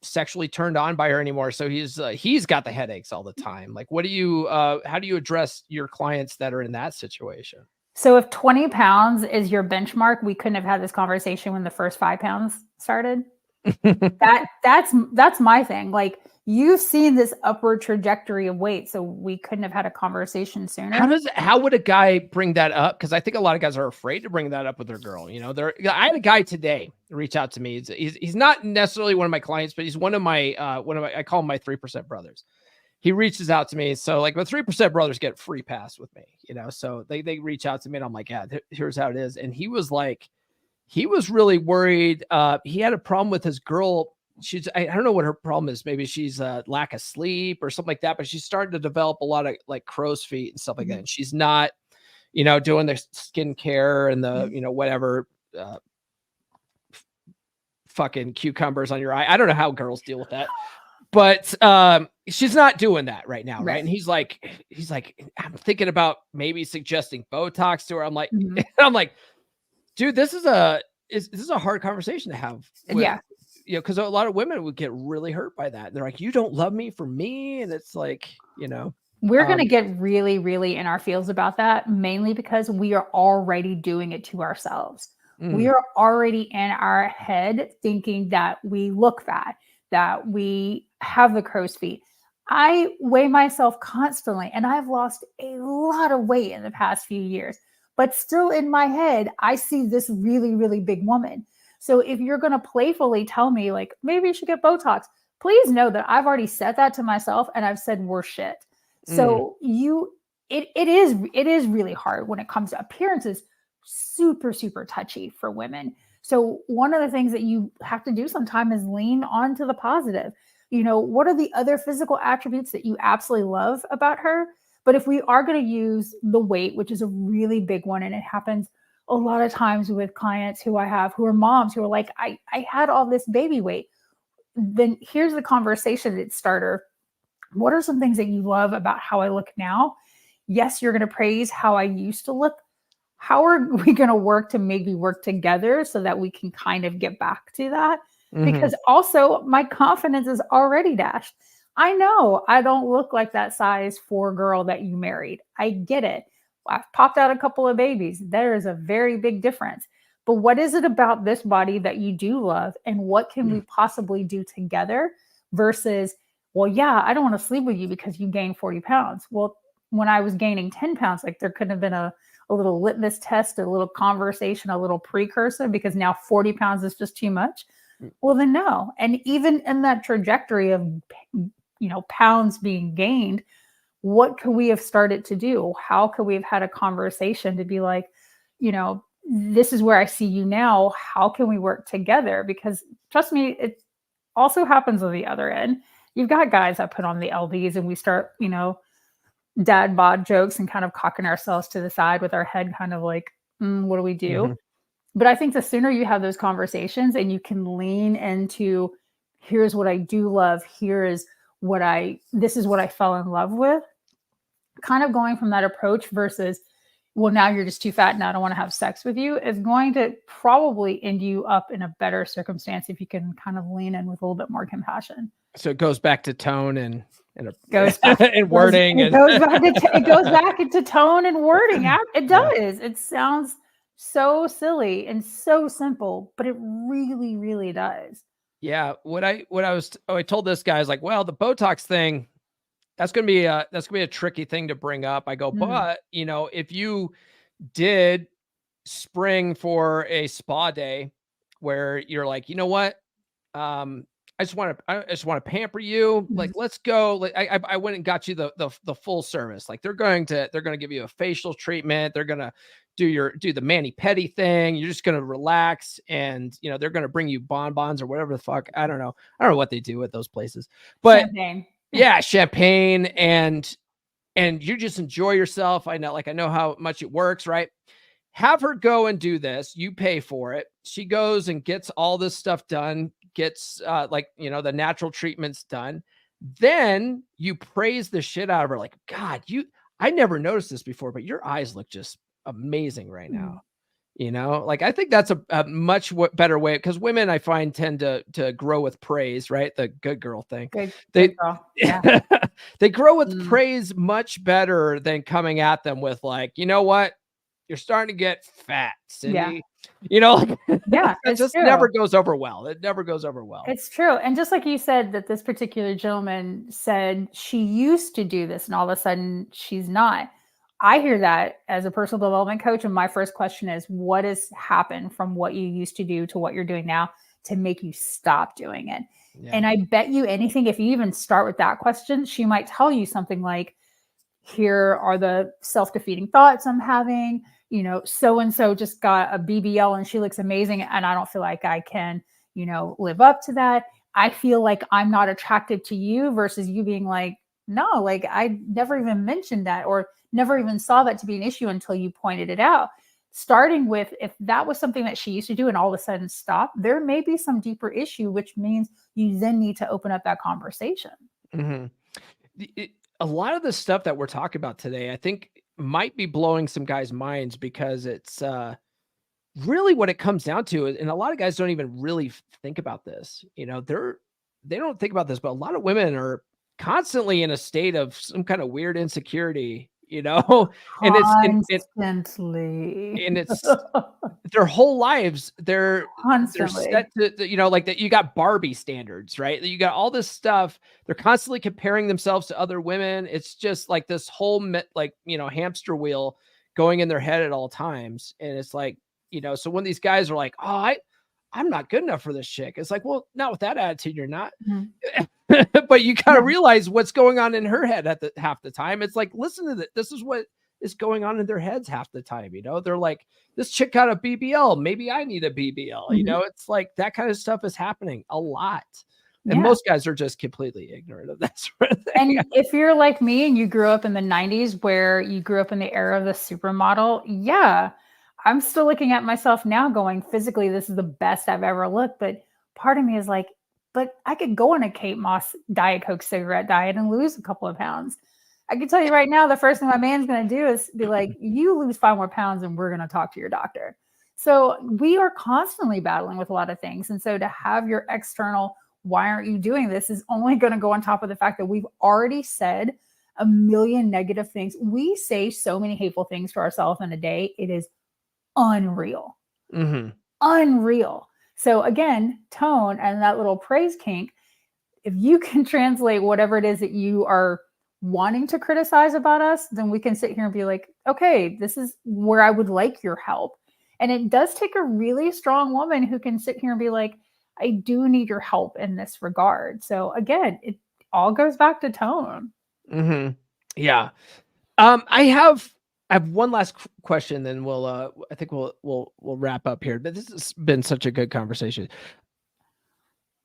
sexually turned on by her anymore. So he's got the headaches all the time. Like, how do you address your clients that are in that situation? So if 20 pounds is your benchmark, we couldn't have had this conversation when the first 5 pounds started. That's my thing. Like, you've seen this upward trajectory of weight, so we couldn't have had a conversation sooner. How would a guy bring that up? Because I think a lot of guys are afraid to bring that up with their girl. I had a guy today reach out to me. He's not necessarily one of my clients, but he's one of my I call him my 3% brothers. He reaches out to me. So like the 3% brothers get free pass with me, so they reach out to me and I'm like, yeah, here's how it is. And he was really worried. He had a problem with his girl. I don't know what her problem is. Maybe she's lack of sleep or something like that, but she's starting to develop a lot of like crow's feet and stuff like that. And she's not, doing their skincare and the, whatever, fucking cucumbers on your eye. I don't know how girls deal with that, but she's not doing that right now. Right. And he's like, I'm thinking about maybe suggesting Botox to her. I'm like, I'm like, dude, this is a hard conversation to have. Yeah. Because a lot of women would get really hurt by that. They're like, you don't love me for me. And it's like, we're going to get really, really in our feels about that, mainly because we are already doing it to ourselves. We are already in our head thinking that we look fat, that we have the crow's feet. I weigh myself constantly and I've lost a lot of weight in the past few years, but still in my head, I see this really, really big woman. So if you're going to playfully tell me like, maybe you should get Botox, please know that I've already said that to myself and I've said we're shit. So it is really hard when it comes to appearances, super, super touchy for women. So one of the things that you have to do sometimes is lean on to the positive. What are the other physical attributes that you absolutely love about her? But if we are going to use the weight, which is a really big one, and it happens a lot of times with clients who I have who are moms who are like, I had all this baby weight. Then here's the conversation starter. What are some things that you love about how I look now? Yes, you're going to praise how I used to look. How are we going to work to maybe work together so that we can kind of get back to that? Because also my confidence is already dashed. I know I don't look like that size 4 girl that you married. I get it. I've popped out a couple of babies. There is a very big difference. But what is it about this body that you do love? And what can we possibly do together versus, well, yeah, I don't want to sleep with you because you gained 40 pounds. Well, when I was gaining 10 pounds, like there could have been a little litmus test, a little conversation, a little precursor, because now 40 pounds is just too much. Well, then no. And even in that trajectory of, pounds being gained, what could we have started to do? How could we have had a conversation to be like, this is where I see you now. How can we work together? Because trust me, it also happens on the other end. You've got guys that put on the LBs and we start, dad bod jokes and kind of cocking ourselves to the side with our head kind of like, what do we do? But I think the sooner you have those conversations and you can lean into, here's what I do love, this is what I fell in love with, kind of going from that approach versus, well, now you're just too fat and I don't want to have sex with you, is going to probably end you up in a better circumstance if you can kind of lean in with a little bit more compassion. So it goes back to tone and goes back and wording. It goes back into tone and wording. It does. It sounds so silly and so simple, but it really, really does. Yeah. I told this guy, I was like, well, the Botox thing, that's going to be a tricky thing to bring up. I go, but if you did spring for a spa day where you're like, you know what? I just want to pamper you. Like, let's go. Like, I went and got you the full service. Like they're going to give you a facial treatment. They're going to do the mani-pedi thing. You're just going to relax and, they're going to bring you bonbons or whatever the fuck. I don't know what they do at those places, but Yeah, champagne and you just enjoy yourself. I know how much it works, right? Have her go and do this. You pay for it. She goes and gets all this stuff done, gets the natural treatments done. Then you praise the shit out of her. Like, God, I never noticed this before, but your eyes look just amazing right now. Like, I think that's a much better way, because women, I find, tend to grow with praise, right? The good girl thing. Good girl. Yeah. They grow with praise much better than coming at them with, like, you know what? You're starting to get fat, Cindy. Yeah, That it's just true. never goes over well. It never goes over well. It's true. And just like you said, that this particular gentleman said she used to do this and all of a sudden she's not. I hear that as a personal development coach. And my first question is, what has happened from what you used to do to what you're doing now to make you stop doing it? Yeah. And I bet you anything, if you even start with that question, she might tell you something like, here are the self-defeating thoughts I'm having. So-and-so just got a BBL and she looks amazing, and I don't feel like I can, live up to that. I feel like I'm not attractive to you, versus you being like, no, like I never even mentioned that, or never even saw that to be an issue until you pointed it out. Starting with, if that was something that she used to do and all of a sudden stop, there may be some deeper issue, which means you then need to open up that conversation. A lot of the stuff that we're talking about today, I think, might be blowing some guys' minds, because it's really what it comes down to. And a lot of guys don't even really think about this. They don't think about this, but a lot of women are constantly in a state of some kind of weird insecurity, and it's their whole lives. They're set to, like that. You got Barbie standards, right? You got all this stuff. They're constantly comparing themselves to other women. It's just like this whole hamster wheel going in their head at all times. And it's like, so when these guys are like, oh, I'm not good enough for this chick. It's like, well, not with that attitude, you're not. But you got to realize what's going on in her head half the time. It's like, listen to this. This is what is going on in their heads half the time. They're like, this chick got a BBL. Maybe I need a BBL. It's like that kind of stuff is happening a lot. And most guys are just completely ignorant of that sort of thing. And if you're like me and you grew up in the 90s, where you grew up in the era of the supermodel, I'm still looking at myself now going, physically, this is the best I've ever looked. But part of me is like, but I could go on a Kate Moss Diet Coke cigarette diet and lose a couple of pounds. I can tell you right now, the first thing my man's going to do is be like, you lose 5 more pounds and we're going to talk to your doctor. So we are constantly battling with a lot of things. And so to have your external, why aren't you doing this, is only going to go on top of the fact that we've already said a million negative things. We say so many hateful things to ourselves in a day. It is unreal. Unreal. So again, tone and that little praise kink, if you can translate whatever it is that you are wanting to criticize about us, then we can sit here and be like, okay, this is where I would like your help. And it does take a really strong woman who can sit here and be like, I do need your help in this regard. So again, it all goes back to tone. Yeah. I have one last question, then I think we'll wrap up here. But this has been such a good conversation.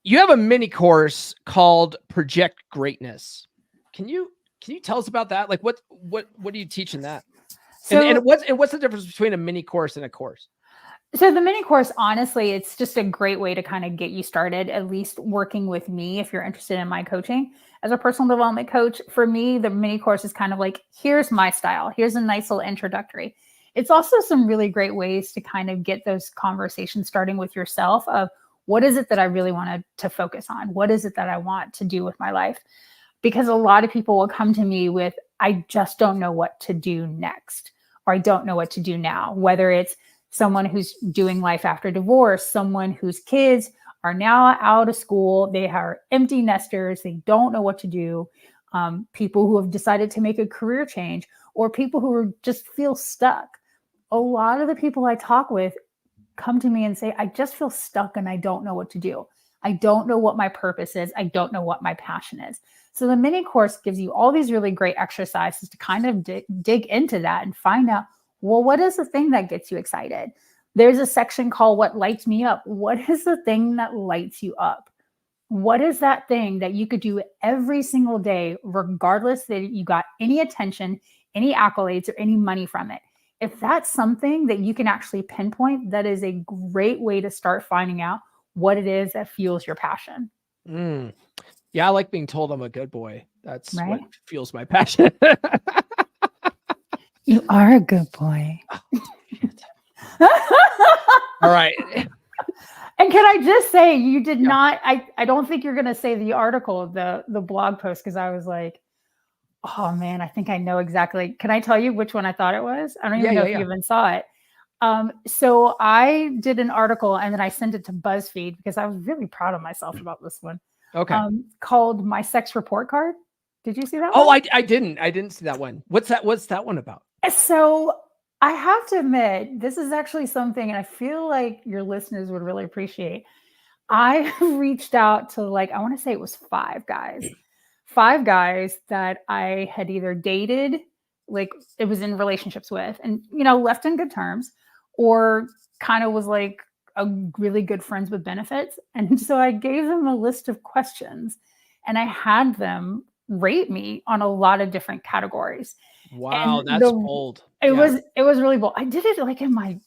You have a mini course called Project Greatness. Can you tell us about that? Like, what do you teach in that? And what's the difference between a mini course and a course? So the mini course, honestly, it's just a great way to kind of get you started, at least working with me if you're interested in my coaching. As a personal development coach, for me, the mini course is kind of like, here's my style. Here's a nice little introductory. It's also some really great ways to kind of get those conversations starting with yourself of, what is it that I really want to focus on? What is it that I want to do with my life? Because a lot of people will come to me with, I just don't know what to do next, or I don't know what to do now, whether it's someone who's doing life after divorce, someone whose kids are now out of school, they are empty nesters, they don't know what to do, people who have decided to make a career change, or people who just feel stuck. A lot of the people I talk with come to me and say, I just feel stuck and I don't know what to do. I don't know what my purpose is. I don't know what my passion is. So the mini course gives you all these really great exercises to kind of dig into that and find out, well, what is the thing that gets you excited? There's a section called What Lights Me Up. What is the thing that lights you up? What is that thing that you could do every single day, regardless that you got any attention, any accolades, or any money from it? If that's something that you can actually pinpoint, that is a great way to start finding out what it is that fuels your passion. Yeah, I like being told I'm a good boy. That's Right? what fuels my passion. You are a good boy. All right. And can I just say, you did not, I don't think you're going to say the article, the blog post, because I was like, oh man, I think I know exactly. Can I tell you which one I thought it was? I don't even know if you even saw it. So I did an article and then I sent it to BuzzFeed because I was really proud of myself about this one. Okay. Called My Sex Report Card. Did you see that one? one? I didn't see that one. What's that one about? So I have to admit, this is actually something, and I feel like your listeners would really appreciate. I reached out to, like, I want to say it was 5 guys that I had either dated, like it was in relationships with, and, left in good terms, or kind of was like a really good friends with benefits. And so I gave them a list of questions and I had them rate me on a lot of different categories. Wow, And that's bold. It was really bold. I did it like in my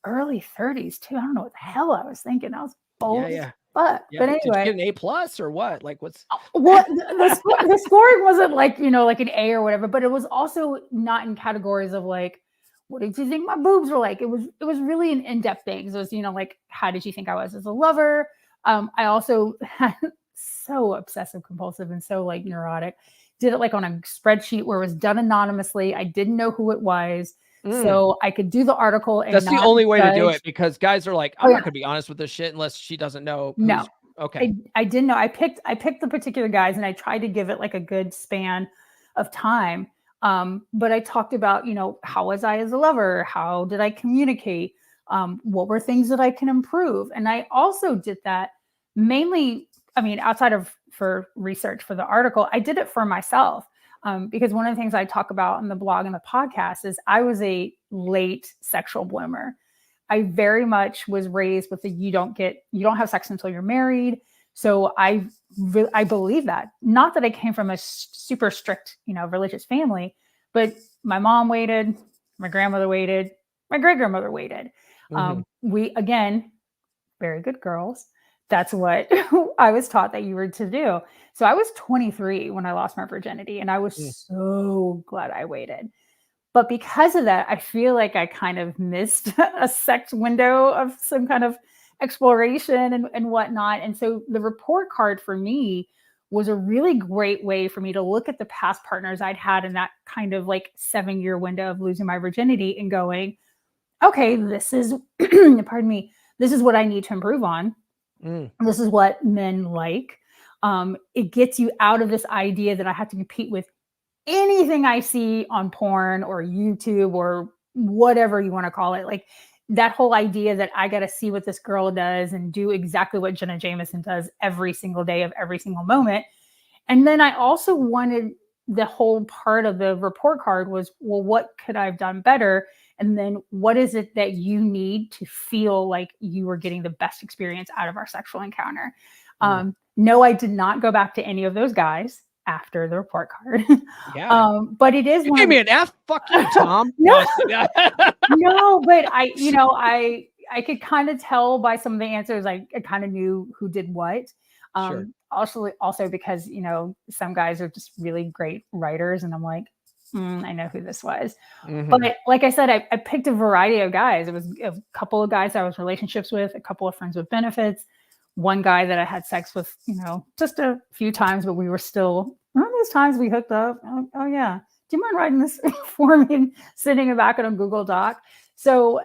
early 30s too. I don't know what the hell I was thinking. I was bold. Yeah. But anyway, did you get an A+ or what? Like, what's well, the scoring wasn't like, like an A or whatever, but it was also not in categories of like, what did you think my boobs were like? It was really an in-depth things. It was, like, how did you think I was as a lover? I also had so obsessive compulsive and so like neurotic. Did it like on a spreadsheet where it was done anonymously. I didn't know who it was. So I could do the article. And that's the only way to do it, because guys are like, I'm not gonna be honest with this shit unless she doesn't know. No. Okay. I didn't know. I picked the particular guys and I tried to give it like a good span of time. But I talked about, how was I as a lover? How did I communicate? What were things that I can improve? And I also did that mainly, outside of for research for the article, I did it for myself. Because one of the things I talk about in the blog and the podcast is I was a late sexual bloomer. I very much was raised with the you don't have sex until you're married. So I believe that. Not that I came from a super strict, religious family, but my mom waited, my grandmother waited, my great grandmother waited. We, again, very good girls. That's what I was taught that you were to do. So I was 23 when I lost my virginity, and I was so glad I waited. But because of that, I feel like I kind of missed a sex window of some kind of exploration and whatnot. And so the report card for me was a really great way for me to look at the past partners I'd had in that kind of like 7-year window of losing my virginity and going, okay, this is, pardon me, this is what I need to improve on. This is what men like. It gets you out of this idea that I have to compete with anything I see on porn or YouTube or whatever you want to call it. Like that whole idea that I got to see what this girl does and do exactly what Jenna Jameson does every single day of every single moment. And then I also wanted, the whole part of the report card was, well, what could I have done better? And then what is it that you need to feel like you were getting the best experience out of our sexual encounter? No, I did not go back to any of those guys after the report card. But it is, you gave me an F. Fuck you, Tom. No, but I could kind of tell by some of the answers. I kind of knew who did what. Sure. Also because, some guys are just really great writers and I'm like, I know who this was. But like I said, I picked a variety of guys. It was a couple of guys I was relationships with, a couple of friends with benefits, one guy that I had sex with, just a few times, but we were still, remember those times we hooked up? Oh yeah. Do you mind writing this for me and sending it back on a Google Doc? So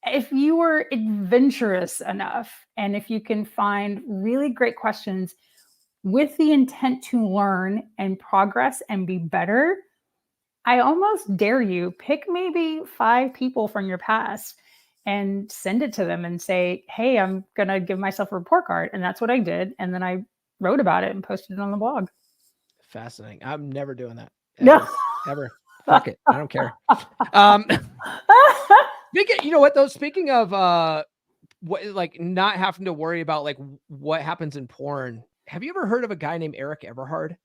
if you were adventurous enough, and if you can find really great questions with the intent to learn and progress and be better, I almost dare you pick maybe 5 people from your past and send it to them and say, hey, I'm going to give myself a report card. And that's what I did. And then I wrote about it and posted it on the blog. Fascinating. I'm never doing that. Ever. Fuck it. I don't care. You know what though? Speaking of what, like, not having to worry about like what happens in porn. Have you ever heard of a guy named Eric Everhard?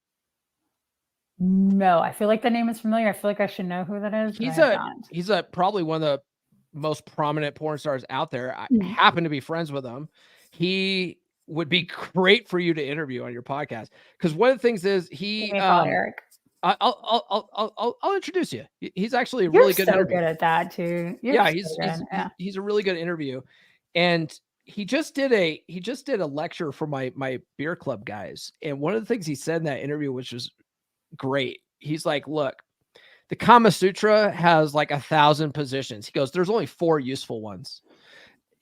No, I feel like the name is familiar. I feel like I should know who that is, but I have not. He's a probably one of the most prominent porn stars out there. I Mhm. happen to be friends with him. He would be great for you to interview on your podcast, because one of the things is Give me a call, Eric. I'll introduce you. He's actually a You're really good so interview. good at that too. You're Yeah, so good. Yeah. he's a really good interview, and he just did a lecture for my beer club guys, and one of the things he said in that interview, which was great, he's like, look, the Kama Sutra has like 1,000 positions. He goes, there's only 4 useful ones,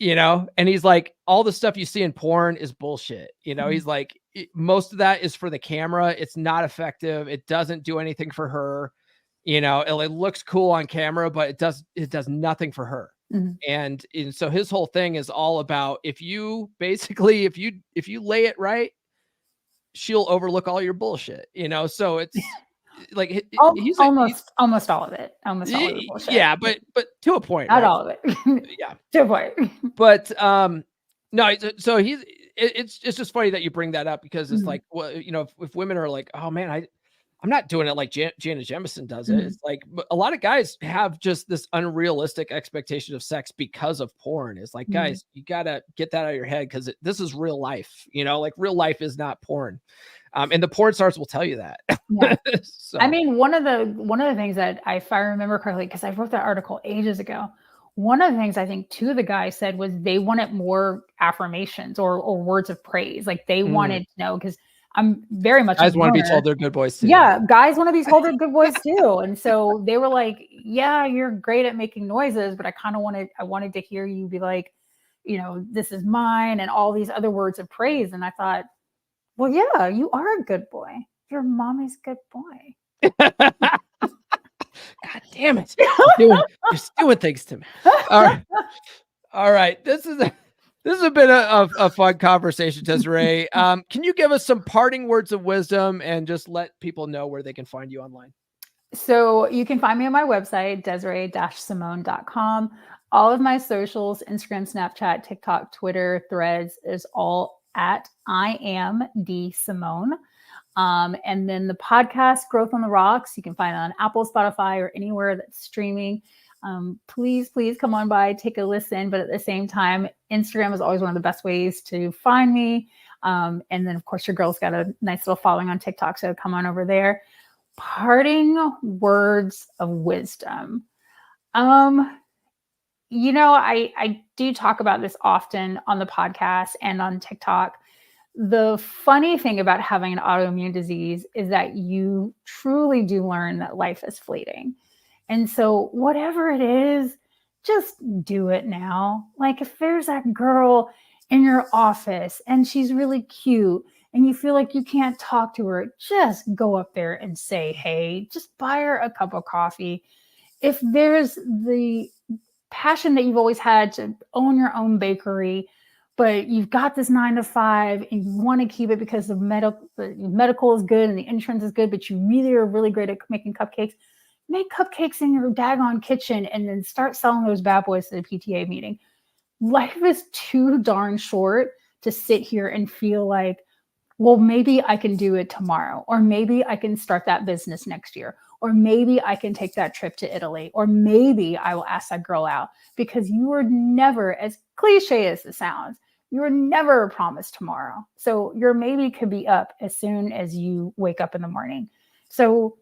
and he's like, all the stuff you see in porn is bullshit. He's like, most of that is for the camera. It's not effective. It doesn't do anything for her. It looks cool on camera, but it does nothing for her. Mhm. And so his whole thing is all about, if you lay it right, she'll overlook all your bullshit. So it's like he's Almost all of it. Almost all of the bullshit. yeah, but to a point, Not right? all of it. Yeah, To a point. but no, so it's just funny that you bring that up, because it's Mhm. like, well, if women are like, oh man, I'm not doing it like Janet Jameson does it. Mhm. It's like, but a lot of guys have just this unrealistic expectation of sex because of porn. It's like, Mhm. guys, you gotta get that out of your head, because this is real life. Like real life is not porn, and the porn stars will tell you that. Yeah. So, I mean, one of the things that if I remember correctly, because I wrote that article ages ago, one of the things I think two of the guys said was they wanted more affirmations or words of praise. Like they wanted to know, because I'm very much guys a want to be loner. told they're good boys too. Yeah, guys want to be told they're good boys too. And so they were like, yeah, you're great at making noises, but I wanted to hear you be like, this is mine, and all these other words of praise. And I thought, well, yeah, you are a good boy. You're mommy's good boy. God damn it. You're doing things to me. All right. This has been a fun conversation, Desiree. Can you give us some parting words of wisdom and just let people know where they can find you online? So you can find me on my website, Desiree-Simone.com. All of my socials, Instagram, Snapchat, TikTok, Twitter, Threads, is all at I am D Simone. And then the podcast, Growth on the Rocks, you can find it on Apple, Spotify, or anywhere that's streaming. Please come on by, take a listen. But at the same time, Instagram is always one of the best ways to find me. And then, of course, your girl's got a nice little following on TikTok, so come on over there. Parting words of wisdom. I do talk about this often on the podcast and on TikTok. The funny thing about having an autoimmune disease is that you truly do learn that life is fleeting. And so whatever it is, just do it now. Like if there's that girl in your office and she's really cute and you feel like you can't talk to her, just go up there and say, hey, just buy her a cup of coffee. If there's the passion that you've always had to own your own bakery, but you've got this 9-to-5 and you want to keep it because the medical is good and the insurance is good, but you really are really great at making cupcakes. Make cupcakes in your daggone kitchen and then start selling those bad boys to the PTA meeting. Life is too darn short to sit here and feel like, well, maybe I can do it tomorrow, or maybe I can start that business next year, or maybe I can take that trip to Italy, or maybe I will ask that girl out, because you are never, as cliche as it sounds, you are never promised tomorrow. So your maybe could be up as soon as you wake up in the morning. So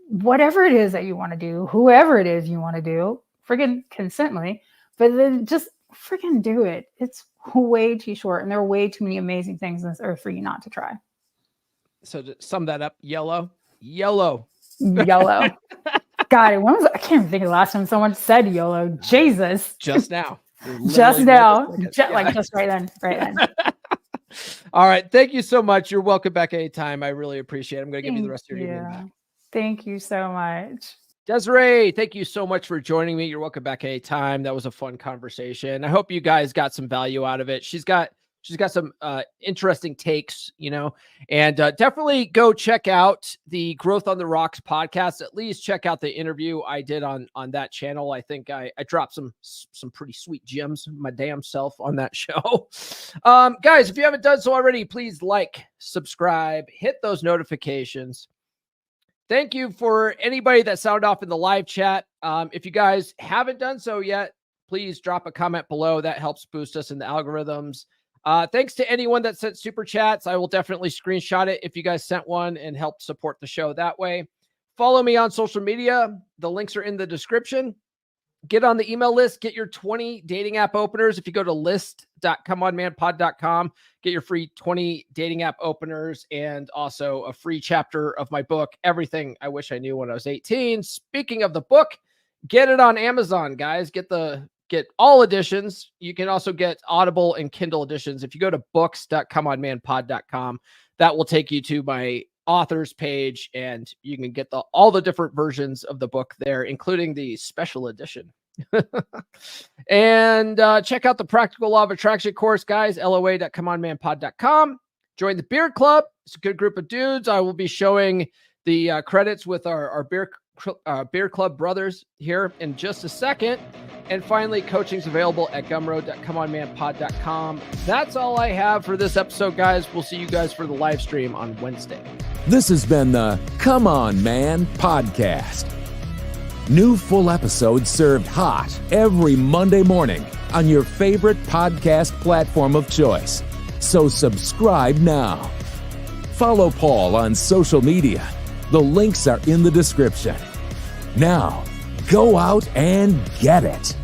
whatever it is that you want to do, whoever it is you want to do, friggin' consently, but then just friggin' do it. It's way too short, and there are way too many amazing things on this earth for you not to try. So to sum that up, yellow. YOLO. God, I can't even think of the last time someone said YOLO. Jesus. Just now. Just now. Just right then. All right. Thank you so much. You're welcome back anytime. I really appreciate it. I'm going to give you the rest of your evening back. Thank you so much. Desiree, thank you so much for joining me. You're welcome back anytime. That was a fun conversation. I hope you guys got some value out of it. She's got she's got some interesting takes, and definitely go check out the Growth on the Rocks podcast. At least check out the interview I did on that channel. I think I dropped some pretty sweet gems my damn self on that show. Guys, if you haven't done so already, please like, subscribe, hit those notifications. Thank you for anybody that sounded off in the live chat. If you guys haven't done so yet, please drop a comment below. That helps boost us in the algorithms. Thanks to anyone that sent super chats. I will definitely screenshot it if you guys sent one and help support the show that way. Follow me on social media. The links are in the description. Get on the email list. Get your 20 dating app openers. If you go to list.comeonmanpod.com, get your free 20 dating app openers and also a free chapter of my book, Everything I Wish I Knew When I Was 18. Speaking of the book, get it on Amazon, guys. Get all editions. You can also get Audible and Kindle editions. If you go to books.comeonmanpod.com, that will take you to my authors page, and you can get all the different versions of the book there, including the special edition. And check out the Practical Law of Attraction course, guys, loa.comeonmanpod.com. Join the beer club. It's a good group of dudes. I will be showing the credits with our beer club brothers here in just a second. And finally, coaching's available at gumroad.comeonmanpod.com. That's all I have for this episode, guys. We'll see you guys for the live stream on Wednesday. This has been the Come On Man podcast. New full episodes served hot every Monday morning on your favorite podcast platform of choice. So subscribe now. Follow Paul on social media. The links are in the description. Now, go out and get it.